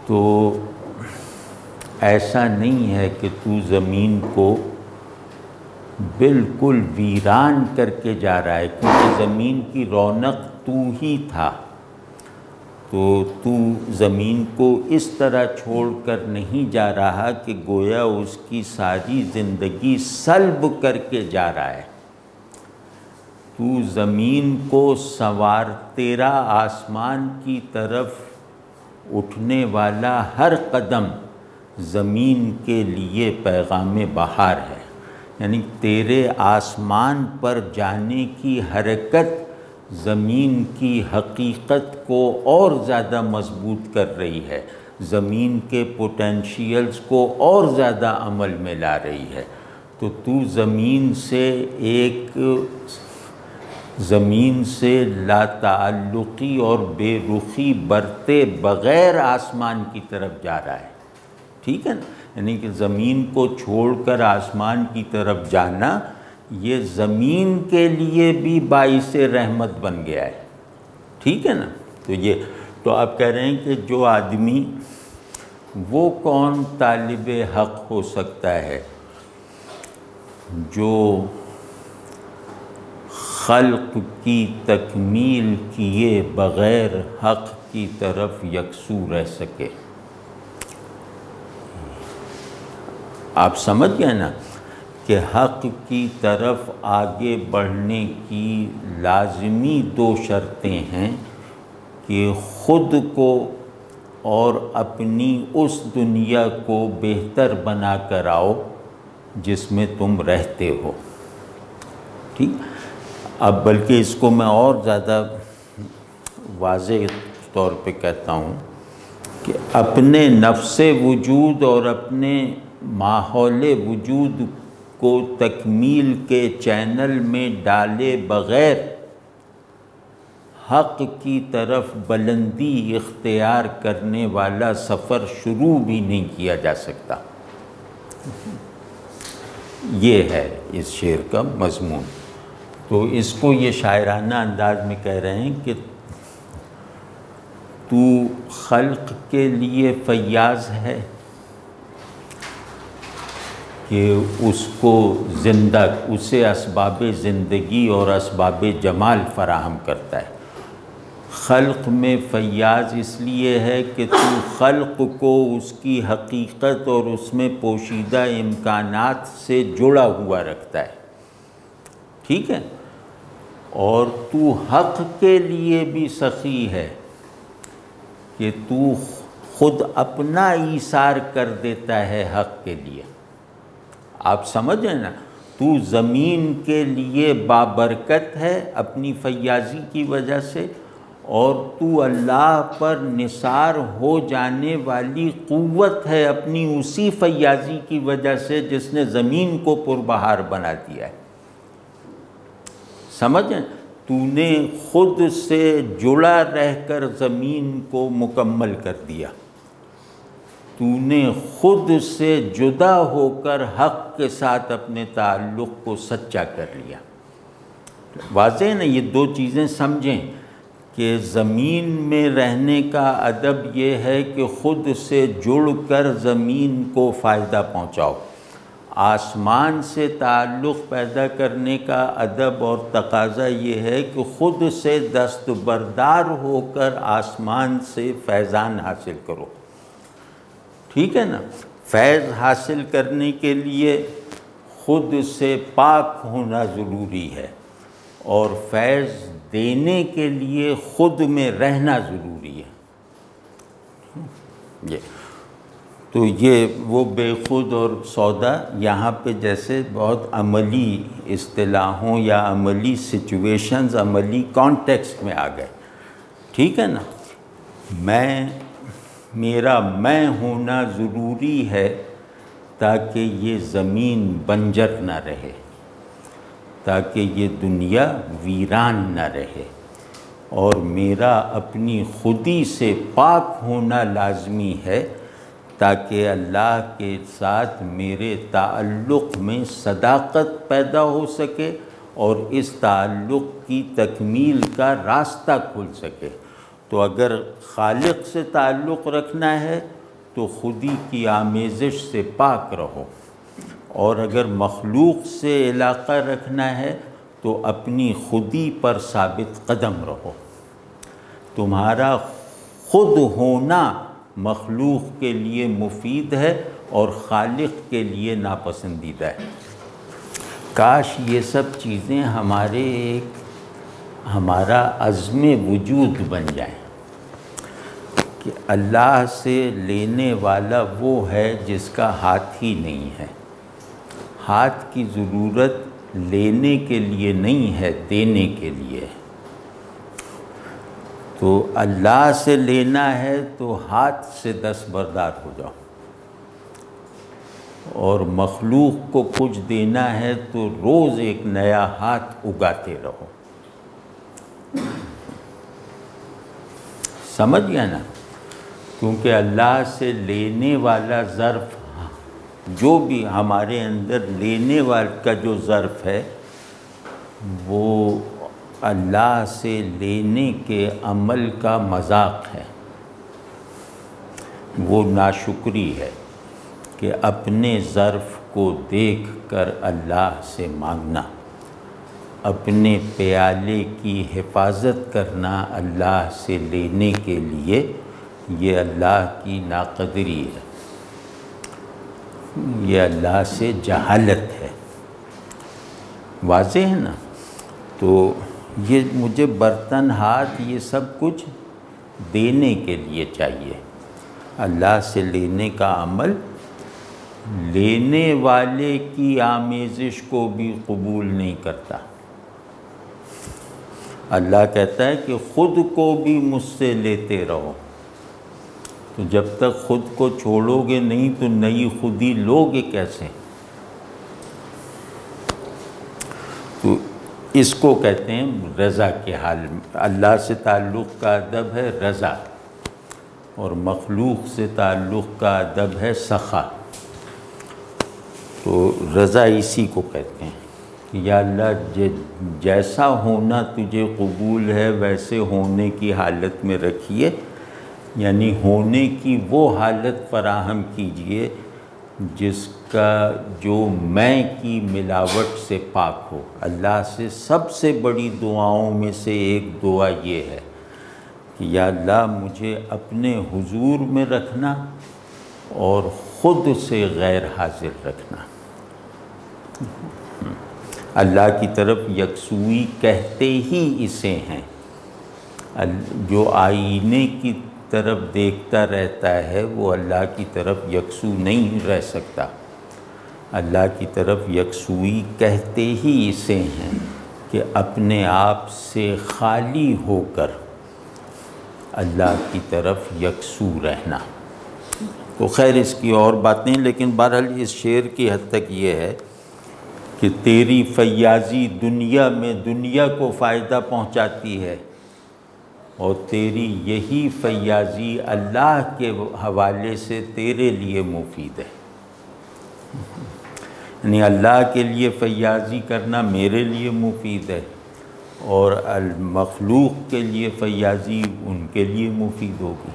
تو ایسا نہیں ہے کہ تو زمین کو بالکل ویران کر کے جا رہا ہے، کیونکہ زمین کی رونق تو ہی تھا، تو زمین کو اس طرح چھوڑ کر نہیں جا رہا کہ گویا اس کی ساری زندگی سلب کر کے جا رہا ہے۔ تو زمین کو تیرا آسمان کی طرف اٹھنے والا ہر قدم زمین کے لیے پیغام بہار ہے، یعنی تیرے آسمان پر جانے کی حرکت زمین کی حقیقت کو اور زیادہ مضبوط کر رہی ہے، زمین کے پوٹینشیلز کو اور زیادہ عمل میں لا رہی ہے۔ تو زمین سے لا تعلقی اور بے رخی برتے بغیر آسمان کی طرف جا رہا ہے، ٹھیک ہے نا، یعنی کہ زمین کو چھوڑ کر آسمان کی طرف جانا یہ زمین کے لیے بھی باعث رحمت بن گیا ہے، ٹھیک ہے نا۔ تو آپ کہہ رہے ہیں کہ جو آدمی، وہ کون طالب حق ہو سکتا ہے جو خلق کی تکمیل کیے بغیر حق کی طرف یکسو رہ سکے؟ آپ سمجھ گئے نا کہ حق کی طرف آگے بڑھنے کی لازمی دو شرطیں ہیں کہ خود کو اور اپنی اس دنیا کو بہتر بنا کر آؤ جس میں تم رہتے ہو، ٹھیک۔ اب بلکہ اس کو میں اور زیادہ واضح طور پہ کہتا ہوں کہ اپنے نفس وجود اور اپنے ماحول وجود کو تکمیل کے چینل میں ڈالے بغیر حق کی طرف بلندی اختیار کرنے والا سفر شروع بھی نہیں کیا جا سکتا۔ یہ ہے اس شعر کا مضمون۔ تو اس کو یہ شاعرانہ انداز میں کہہ رہے ہیں کہ تو خلق کے لیے فیاض ہے کہ اس کو اسے اسباب زندگی اور اسباب جمال فراہم کرتا ہے۔ خلق میں فیاض اس لیے ہے کہ تو خلق کو اس کی حقیقت اور اس میں پوشیدہ امکانات سے جڑا ہوا رکھتا ہے، ٹھیک ہے۔ اور تو حق کے لیے بھی سخی ہے کہ تو خود اپنا ایثار کر دیتا ہے حق کے لیے۔ آپ سمجھیں نا، تو زمین کے لیے بابرکت ہے اپنی فیاضی کی وجہ سے، اور تو اللہ پر نثار ہو جانے والی قوت ہے اپنی اسی فیاضی کی وجہ سے جس نے زمین کو پربہار بنا دیا ہے۔ سمجھیں، تو نے خود سے جڑا رہ کر زمین کو مکمل کر دیا، تو نے خود سے جدا ہو کر حق کے ساتھ اپنے تعلق کو سچا کر لیا۔ واضح ہے نا، یہ دو چیزیں سمجھیں کہ زمین میں رہنے کا ادب یہ ہے کہ خود سے جڑ کر زمین کو فائدہ پہنچاؤ، آسمان سے تعلق پیدا کرنے کا ادب اور تقاضا یہ ہے کہ خود سے دستبردار ہو کر آسمان سے فیضان حاصل کرو۔ ٹھیک ہے نا، فیض حاصل کرنے کے لیے خود سے پاک ہونا ضروری ہے، اور فیض دینے کے لیے خود میں رہنا ضروری ہے۔ تو یہ وہ بے خود اور سودا یہاں پہ جیسے بہت عملی اصطلاحوں یا عملی سچویشنز، عملی کانٹیکسٹ میں آ گئے۔ ٹھیک ہے نا، میرا میں ہونا ضروری ہے تاکہ یہ زمین بنجر نہ رہے، تاکہ یہ دنیا ویران نہ رہے، اور میرا اپنی خودی سے پاک ہونا لازمی ہے تاکہ اللہ کے ساتھ میرے تعلق میں صداقت پیدا ہو سکے اور اس تعلق کی تکمیل کا راستہ کھل سکے۔ تو اگر خالق سے تعلق رکھنا ہے تو خودی کی آمیزش سے پاک رہو، اور اگر مخلوق سے علاقہ رکھنا ہے تو اپنی خودی پر ثابت قدم رہو۔ تمہارا خود ہونا مخلوق کے لیے مفید ہے اور خالق کے لیے ناپسندیدہ ہے۔ کاش یہ سب چیزیں ہمارا عزم وجود بن جائیں کہ اللہ سے لینے والا وہ ہے جس کا ہاتھ ہی نہیں ہے۔ ہاتھ کی ضرورت لینے کے لیے نہیں ہے، دینے کے لیے ہے۔ تو اللہ سے لینا ہے تو ہاتھ سے دستبردار ہو جاؤ، اور مخلوق کو کچھ دینا ہے تو روز ایک نیا ہاتھ اگاتے رہو۔ سمجھ گیا نا، کیونکہ اللہ سے لینے والا ظرف، جو بھی ہمارے اندر لینے والے کا جو ظرف ہے وہ اللہ سے لینے کے عمل کا مذاق ہے، وہ ناشکری ہے کہ اپنے ظرف کو دیکھ کر اللہ سے مانگنا، اپنے پیالے کی حفاظت کرنا اللہ سے لینے کے لیے، یہ اللہ کی ناقدری ہے، یہ اللہ سے جہالت ہے۔ واضح ہے نا؟ تو یہ مجھے برتن، ہاتھ، یہ سب کچھ دینے کے لیے چاہیے۔ اللہ سے لینے کا عمل لینے والے کی آمیزش کو بھی قبول نہیں کرتا۔ اللہ کہتا ہے کہ خود کو بھی مجھ سے لیتے رہو۔ تو جب تک خود کو چھوڑو گے نہیں تو نئی خودی لوگے کیسے؟ تو اس کو کہتے ہیں رضا کے حال میں۔ اللہ سے تعلق کا ادب ہے رضا، اور مخلوق سے تعلق کا ادب ہے سخا۔ تو رضا اسی کو کہتے ہیں کہ یا اللہ جیسا ہونا تجھے قبول ہے ویسے ہونے کی حالت میں رکھیے، یعنی ہونے کی وہ حالت فراہم کیجئے جس کا جو میں کی ملاوٹ سے پاک ہو۔ اللہ سے سب سے بڑی دعاؤں میں سے ایک دعا یہ ہے کہ یا اللہ مجھے اپنے حضور میں رکھنا اور خود سے غیر حاضر رکھنا۔ اللہ کی طرف یکسوئی کہتے ہی اسے ہیں۔ جو آئینے کی طرف دیکھتا رہتا ہے وہ اللہ کی طرف یکسو نہیں رہ سکتا۔ اللہ کی طرف یکسوئی کہتے ہی اسے ہیں کہ اپنے آپ سے خالی ہو کر اللہ کی طرف یکسو رہنا۔ تو خیر اس کی اور باتیں، لیکن بہرحال اس شعر کی حد تک یہ ہے کہ تیری فیاضی دنیا میں دنیا کو فائدہ پہنچاتی ہے، اور تیری یہی فیاضی اللہ کے حوالے سے تیرے لیے مفید ہے۔ یعنی اللہ کے لیے فیاضی کرنا میرے لیے مفید ہے، اور المخلوق کے لیے فیاضی ان کے لیے مفید ہوگی۔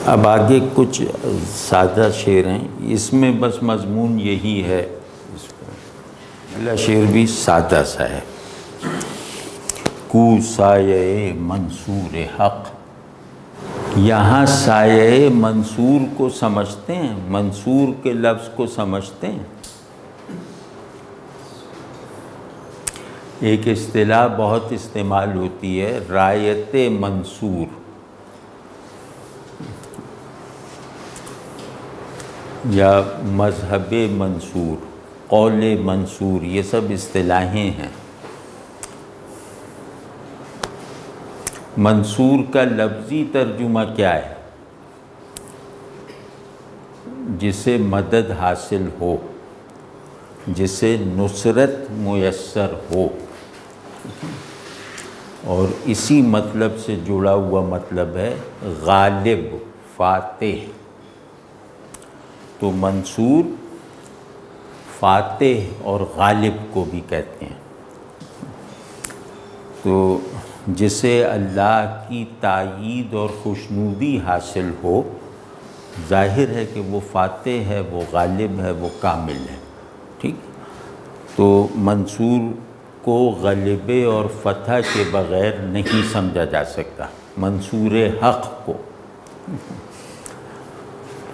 اب آگے کچھ سادہ شعر ہیں، اس میں بس مضمون یہی ہے، اگلا شعر بھی سادہ سا ہے۔ کو سایہ منصور حق، یہاں سایہ منصور کو سمجھتے ہیں، منصور کے لفظ کو سمجھتے ہیں۔ ایک اصطلاح بہت استعمال ہوتی ہے، رایت منصور، یا مذہب منصور، قول منصور، یہ سب اصطلاحیں ہیں۔ منصور کا لفظی ترجمہ کیا ہے؟ جسے مدد حاصل ہو، جسے نصرت میسر ہو، اور اسی مطلب سے جڑا ہوا مطلب ہے غالب، فاتح۔ تو منصور فاتح اور غالب کو بھی کہتے ہیں۔ تو جسے اللہ کی تائید اور خوشنودی حاصل ہو، ظاہر ہے کہ وہ فاتح ہے، وہ غالب ہے، وہ کامل ہے، ٹھیک۔ تو منصور کو غلبے اور فتح کے بغیر نہیں سمجھا جا سکتا، منصور حق کو۔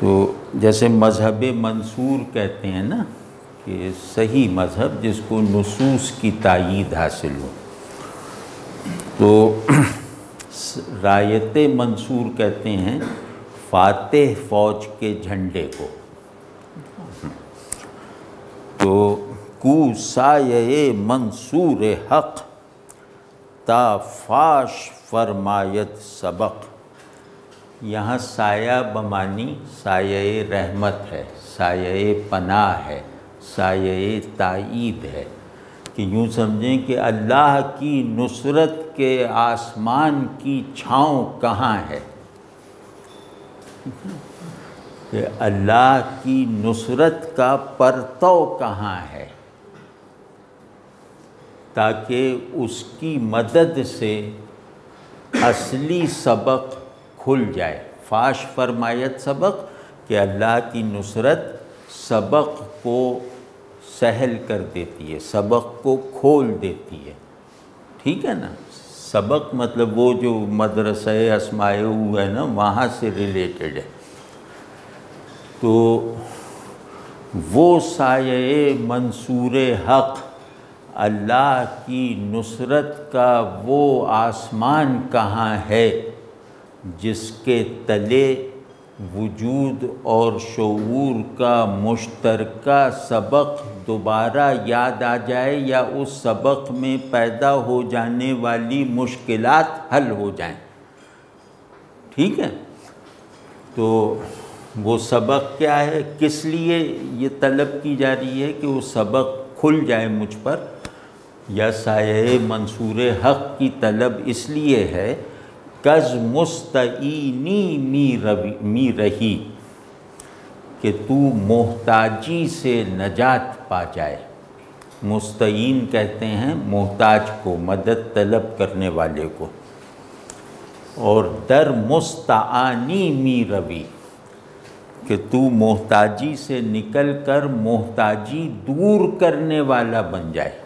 تو جیسے مذہب منصور کہتے ہیں نا، کہ صحیح مذہب جس کو نصوص کی تائید حاصل ہو، تو رایت منصور کہتے ہیں فاتح فوج کے جھنڈے کو۔ تو کو سایہ منصور حق، تا فاش فرمایت سبق، یہاں سایہ بمانی سایہ رحمت ہے، سایہ پناہ ہے، سایہ تائید ہے، کہ یوں سمجھیں کہ اللہ کی نصرت کے آسمان کی چھاؤں کہاں ہے، کہ اللہ کی نصرت کا پرتو کہاں ہے، تاکہ اس کی مدد سے اصلی سبق کھل جائے۔ فاش فرمایت سبق، کہ اللہ کی نصرت سبق کو سہل کر دیتی ہے، سبق کو کھول دیتی ہے، ٹھیک ہے نا۔ سبق مطلب وہ جو مدرسہ اسماء ہے نا، وہاں سے ریلیٹڈ ہے۔ تو وہ سایہ منصور حق، اللہ کی نصرت کا وہ آسمان کہاں ہے جس کے تلے وجود اور شعور کا مشترکہ سبق دوبارہ یاد آ جائے، یا اس سبق میں پیدا ہو جانے والی مشکلات حل ہو جائیں، ٹھیک ہے۔ تو وہ سبق کیا ہے، کس لیے یہ طلب کی جا رہی ہے کہ وہ سبق کھل جائے مجھ پر، یا سایہ منصور حق کی طلب اس لیے ہے کز مستعینی می رہی، کہ تو محتاجی سے نجات پا جائے۔ مستعین کہتے ہیں محتاج کو، مدد طلب کرنے والے کو، اور در مستعانی می روی، کہ تو محتاجی سے نکل کر محتاجی دور کرنے والا بن جائے۔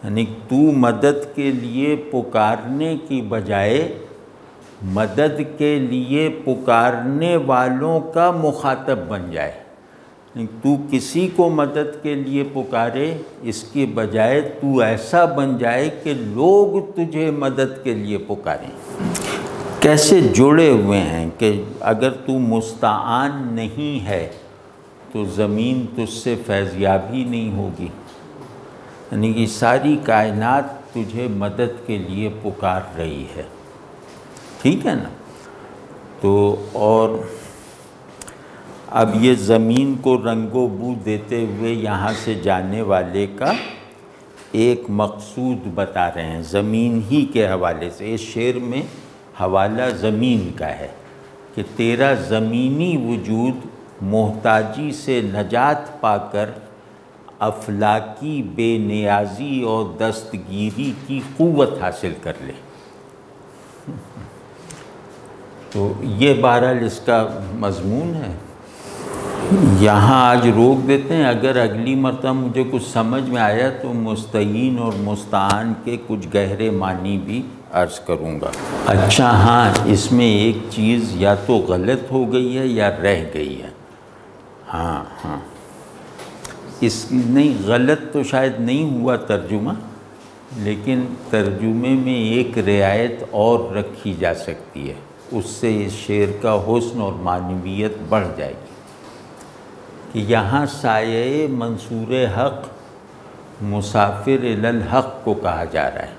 یعنی تو مدد کے لیے پکارنے کی بجائے مدد کے لیے پکارنے والوں کا مخاطب بن جائے، تو کسی کو مدد کے لیے پکارے، اس کے بجائے تو ایسا بن جائے کہ لوگ تجھے مدد کے لیے پکاریں۔ کیسے جڑے ہوئے ہیں کہ اگر تو مستعان نہیں ہے تو زمین تجھ سے فیضیابی نہیں ہوگی، یعنی کہ ساری کائنات تجھے مدد کے لیے پکار رہی ہے، ٹھیک ہے نا؟ تو اور اب یہ زمین کو رنگ و بو دیتے ہوئے یہاں سے جانے والے کا ایک مقصود بتا رہے ہیں زمین ہی کے حوالے سے۔ اس شعر میں حوالہ زمین کا ہے کہ تیرا زمینی وجود محتاجی سے نجات پا کر افلاکی بے نیازی اور دستگیری کی قوت حاصل کر لے۔ تو یہ بہرحال اس کا مضمون ہے۔ یہاں آج روک دیتے ہیں، اگر اگلی مرتبہ مجھے کچھ سمجھ میں آیا تو مستعین اور مستعان کے کچھ گہرے معنی بھی عرض کروں گا۔ اچھا ہاں، اس میں ایک چیز یا تو غلط ہو گئی ہے یا رہ گئی ہے۔ ہاں اس نہیں، غلط تو شاید نہیں ہوا ترجمہ، لیکن ترجمے میں ایک رعایت اور رکھی جا سکتی ہے، اس سے اس شعر کا حسن اور معنویت بڑھ جائے گی کہ یہاں سایہ منصور حق مسافر الی الحق کو کہا جا رہا ہے،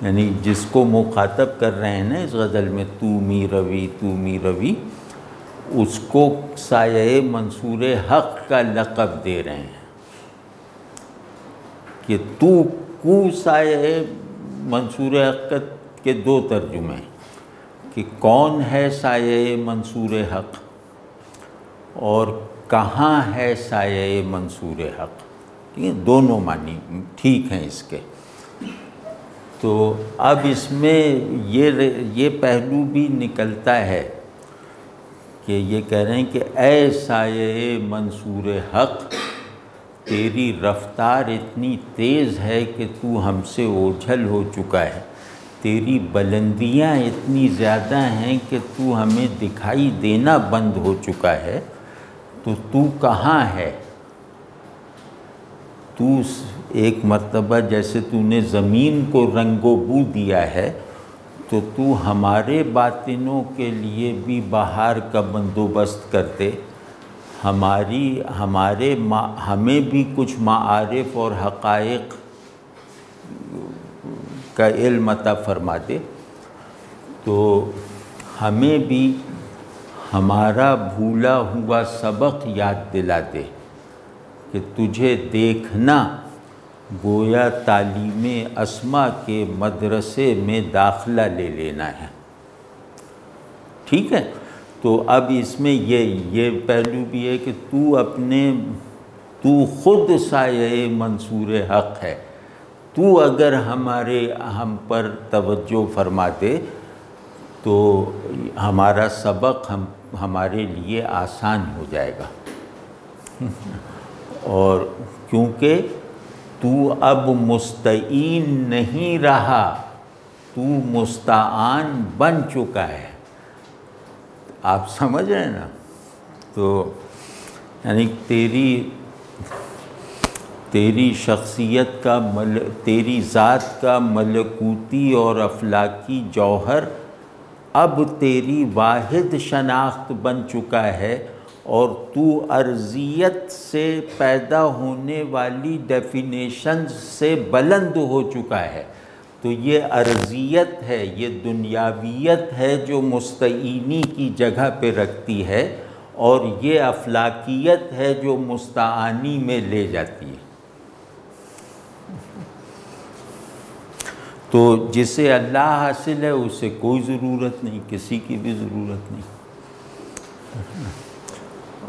یعنی جس کو مخاطب کر رہے ہیں نا اس غزل میں تو می روی تو می روی، اس کو سایہ منصور حق کا لقب دے رہے ہیں کہ تو کو سایہ منصور حق کے دو ترجمے ہیں کہ کون ہے سایہ منصور حق اور کہاں ہے سایہ منصور حق، ٹھیک ہے، دونوں معنی ٹھیک ہیں اس کے۔ تو اب اس میں یہ پہلو بھی نکلتا ہے کہ یہ کہہ رہے ہیں کہ اے سایہ منصور حق، تیری رفتار اتنی تیز ہے کہ تو ہم سے اوجھل ہو چکا ہے، تیری بلندیاں اتنی زیادہ ہیں کہ تو ہمیں دکھائی دینا بند ہو چکا ہے، تو کہاں ہے؟ تو ایک مرتبہ جیسے تو نے زمین کو رنگ و بو دیا ہے تو ہمارے باطنوں کے لیے بھی بہار کا بندوبست کرتے، ہمیں بھی کچھ معارف اور حقائق کا علم عطا فرما دے، تو ہمیں بھی ہمارا بھولا ہوا سبق یاد دلا دے کہ تجھے دیکھنا گویا تعلیم اسما کے مدرسے میں داخلہ لے لینا ہے، ٹھیک ہے؟ تو اب اس میں یہ پہلو بھی ہے کہ تو خود سایہ منصور حق ہے، تو اگر ہم پر توجہ فرما دے تو ہمارا سبق ہمارے لیے آسان ہو جائے گا، اور کیونکہ تو اب مستعین نہیں رہا، تو مستعان بن چکا ہے۔ آپ سمجھ رہے ہیں نا؟ تو یعنی تیری شخصیت کا تیری ذات کا ملکوتی اور افلاکی جوہر اب تیری واحد شناخت بن چکا ہے، اور تو ارضیت سے پیدا ہونے والی ڈیفینیشنز سے بلند ہو چکا ہے۔ تو یہ ارضیت ہے، یہ دنیاویت ہے جو مستعینی کی جگہ پہ رکھتی ہے، اور یہ افلاکیت ہے جو مستعانی میں لے جاتی ہے۔ تو جسے اللہ حاصل ہے اسے کوئی ضرورت نہیں، کسی کی بھی ضرورت نہیں،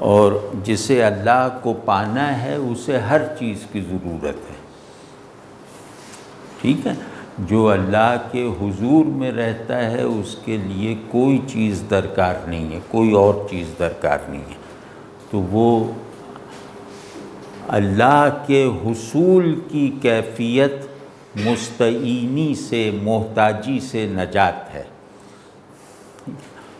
اور جسے اللہ کو پانا ہے اسے ہر چیز کی ضرورت ہے، ٹھیک ہے؟ جو اللہ کے حضور میں رہتا ہے اس کے لیے کوئی چیز درکار نہیں ہے، کوئی اور چیز درکار نہیں ہے، تو وہ اللہ کے حصول کی کیفیت مستعینی سے، محتاجی سے نجات ہے،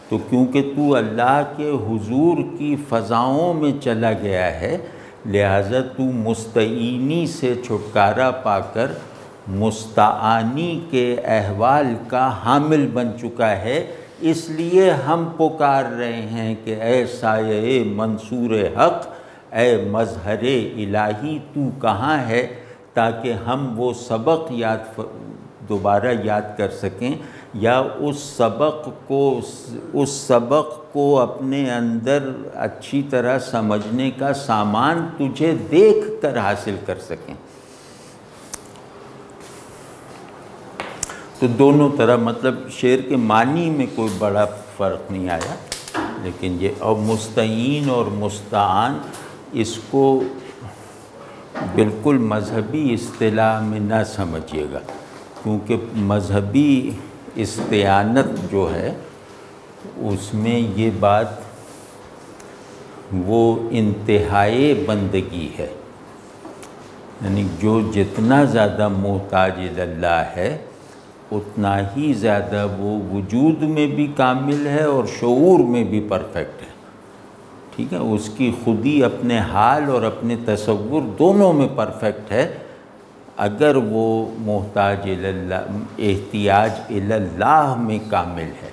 تو کیونکہ تو اللہ کے حضور کی فضاؤں میں چلا گیا ہے، لہٰذا تو مستعینی سے چھٹکارا پا کر مستعانی کے احوال کا حامل بن چکا ہے۔ اس لیے ہم پکار رہے ہیں کہ اے سایہ منصور حق، اے مظہر الہی تو کہاں ہے، تاکہ ہم وہ سبق دوبارہ یاد کر سکیں، یا اس سبق کو اپنے اندر اچھی طرح سمجھنے کا سامان تجھے دیکھ کر حاصل کر سکیں۔ تو دونوں طرح مطلب شعر کے معنی میں کوئی بڑا فرق نہیں آیا، لیکن یہ اور مستعین اور مستعان اس کو بالکل مذہبی اصطلاح میں نہ سمجھیے گا، کیونکہ مذہبی استعانت جو ہے اس میں یہ بات وہ انتہائی بندگی ہے، یعنی جو جتنا زیادہ محتاج اللہ ہے اتنا ہی زیادہ وہ وجود میں بھی کامل ہے اور شعور میں بھی پرفیکٹ ہے، ٹھیک ہے، اس کی خودی اپنے حال اور اپنے تصور دونوں میں پرفیکٹ ہے۔ اگر وہ محتاج اللہ احتیاج اللہ میں کامل ہے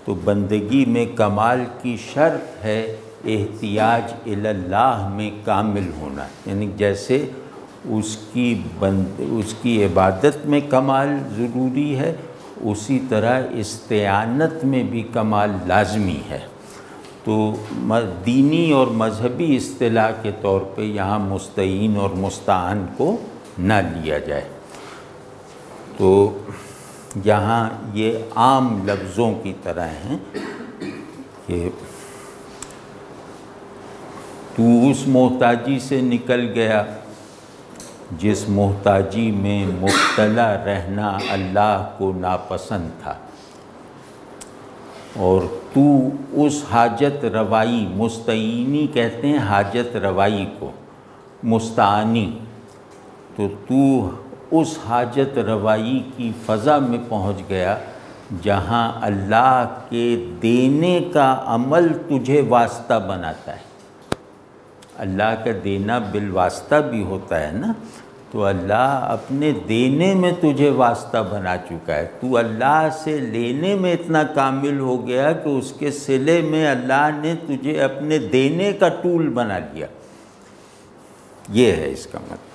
تو بندگی میں کمال کی شرط ہے احتیاج اللہ میں کامل ہونا، یعنی جیسے اس کی عبادت میں کمال ضروری ہے، اسی طرح استعانت میں بھی کمال لازمی ہے۔ تو دینی اور مذہبی اصطلاح کے طور پہ یہاں مستعین اور مستعان کو نہ لیا جائے۔ تو یہاں یہ عام لفظوں کی طرح ہیں کہ تو اس محتاجی سے نکل گیا جس محتاجی میں مبتلا رہنا اللہ کو ناپسند تھا، اور تو اس حاجت روائی، مستعینی کہتے ہیں حاجت روائی کو، مستعانی، تو اس حاجت روائی کی فضا میں پہنچ گیا جہاں اللہ کے دینے کا عمل تجھے واسطہ بناتا ہے۔ اللہ کا دینا بالواسطہ بھی ہوتا ہے نا، تو اللہ اپنے دینے میں تجھے واسطہ بنا چکا ہے، تو اللہ سے لینے میں اتنا کامل ہو گیا کہ اس کے صلے میں اللہ نے تجھے اپنے دینے کا ٹول بنا لیا۔ یہ ہے اس کا مطلب۔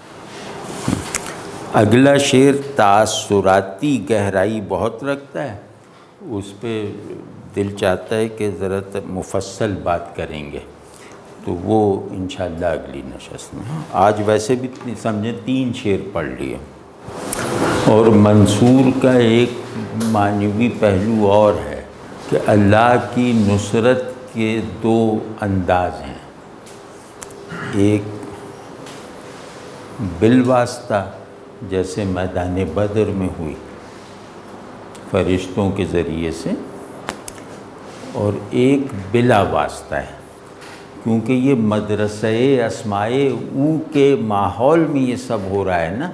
اگلا شعر تاثراتی گہرائی بہت رکھتا ہے، اس پہ دل چاہتا ہے کہ ذرا مفصل بات کریں گے، تو وہ انشاءاللہ اگلی نشست میں۔ آج ویسے بھی سمجھیں 3 شعر پڑھ لیے، اور منصور کا ایک معنوی پہلو اور ہے کہ اللہ کی نصرت کے 2 انداز ہیں، ایک بالواسطہ جیسے میدان بدر میں ہوئی فرشتوں کے ذریعے سے، اور ایک بلا واسطہ ہے، کیونکہ یہ مدرسہ اسماء او کے ماحول میں یہ سب ہو رہا ہے نا،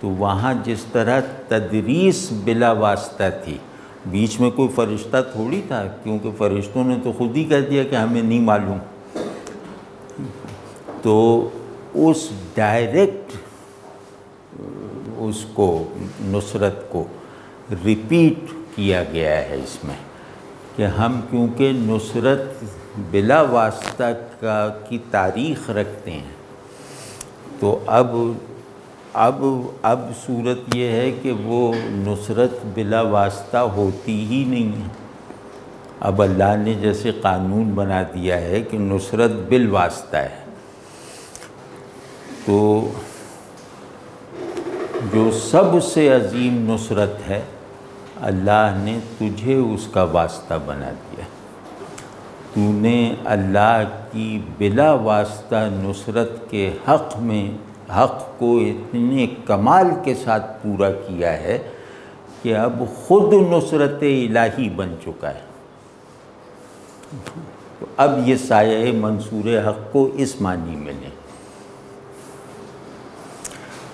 تو وہاں جس طرح تدریس بلا واسطہ تھی، بیچ میں کوئی فرشتہ تھوڑی تھا، کیونکہ فرشتوں نے تو خود ہی کہہ دیا کہ ہمیں نہیں معلوم، تو اس ڈائریکٹ اس کو نصرت کو ریپیٹ کیا گیا ہے اس میں، کہ ہم کیونکہ نصرت بلا واسطہ کی تاریخ رکھتے ہیں، تو اب صورت یہ ہے کہ وہ نصرت بلا واسطہ ہوتی ہی نہیں ہے۔ اب اللہ نے جیسے قانون بنا دیا ہے کہ نصرت بالواسطہ ہے، تو جو سب سے عظیم نصرت ہے اللہ نے تجھے اس کا واسطہ بنا دیا۔ تو نے اللہ کی بلا واسطہ نصرت کے حق کو اتنے کمال کے ساتھ پورا کیا ہے کہ اب خود نصرت الہی بن چکا ہے۔ تو اب یہ سایہ منصور حق کو اس معنی میں لیں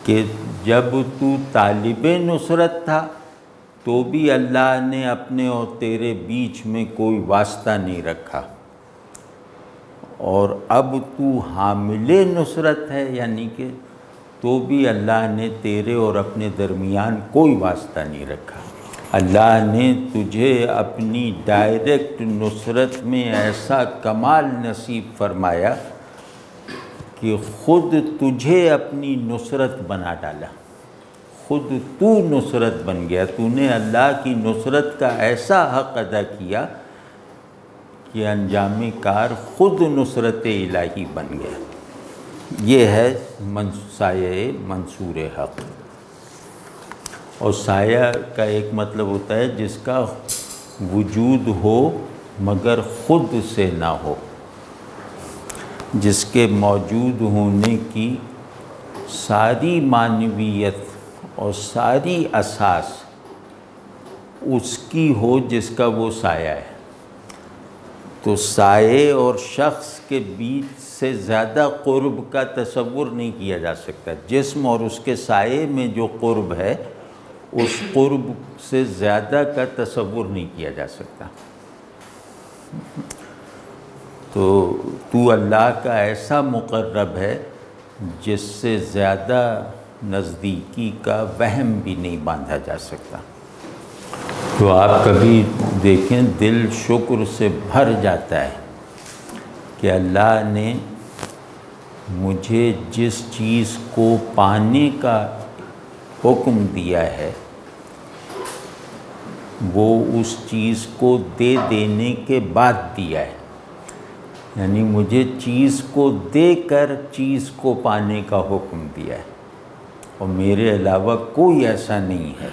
کہ جب تو طالب نصرت تھا تو بھی اللہ نے اپنے اور تیرے بیچ میں کوئی واسطہ نہیں رکھا، اور اب تو حامل نصرت ہے، یعنی کہ تو بھی اللہ نے تیرے اور اپنے درمیان کوئی واسطہ نہیں رکھا۔ اللہ نے تجھے اپنی ڈائریکٹ نصرت میں ایسا کمال نصیب فرمایا کہ خود تجھے اپنی نصرت بنا ڈالا، خود تو نصرت بن گیا، تو نے اللہ کی نصرت کا ایسا حق ادا کیا کہ انجام کار خود نصرت الہی بن گیا۔ یہ ہے سایہ منصور حق۔ اور سایہ کا ایک مطلب ہوتا ہے جس کا وجود ہو مگر خود سے نہ ہو، جس کے موجود ہونے کی ساری معنویت اور ساری اساس اس کی ہو جس کا وہ سایہ ہے۔ تو سائے اور شخص کے بیچ سے زیادہ قرب کا تصور نہیں کیا جا سکتا۔ جسم اور اس کے سائے میں جو قرب ہے اس قرب سے زیادہ کا تصور نہیں کیا جا سکتا۔ تو اللہ کا ایسا مقرب ہے جس سے زیادہ نزدیکی کا وہم بھی نہیں باندھا جا سکتا۔ تو آپ کبھی دیکھیں دل شکر سے بھر جاتا ہے کہ اللہ نے مجھے جس چیز کو پانے کا حکم دیا ہے وہ اس چیز کو دے دینے کے بعد دیا ہے، یعنی مجھے چیز کو دے کر چیز کو پانے کا حکم دیا ہے، اور میرے علاوہ کوئی ایسا نہیں ہے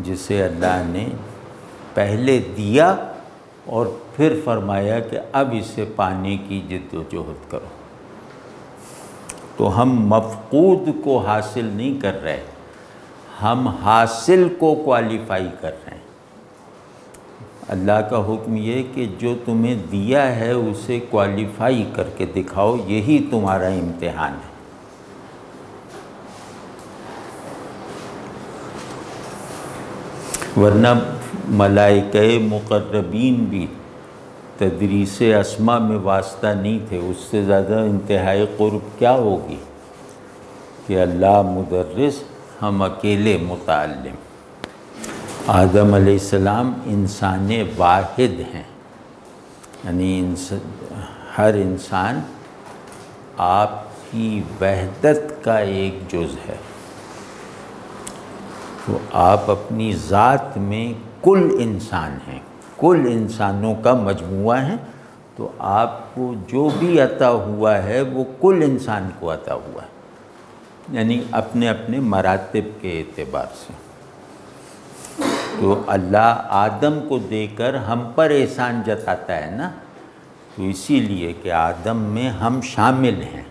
جسے اللہ نے پہلے دیا اور پھر فرمایا کہ اب اسے پانے کی جد و جہد کرو۔ تو ہم مفقود کو حاصل نہیں کر رہے، ہم حاصل کو کوالیفائی کر رہے ہیں۔ اللہ کا حکم یہ کہ جو تمہیں دیا ہے اسے کوالیفائی کر کے دکھاؤ، یہی تمہارا امتحان ہے۔ ورنہ ملائکہ مقربین بھی تدریس اسماء میں واسطہ نہیں تھے، اس سے زیادہ انتہائی قرب کیا ہوگی کہ اللہ مدرس، ہم اکیلے متعلم۔ آدم علیہ السلام انسان واحد ہیں، یعنی ہر انسان آپ کی وحدت کا ایک جز ہے۔ تو آپ اپنی ذات میں کل انسان ہیں، کل انسانوں کا مجموعہ ہیں، تو آپ کو جو بھی عطا ہوا ہے وہ کل انسان کو عطا ہوا ہے، یعنی اپنے اپنے مراتب کے اعتبار سے۔ تو اللہ آدم کو دے کر ہم پر احسان جتاتا ہے نا، تو اسی لیے کہ آدم میں ہم شامل ہیں۔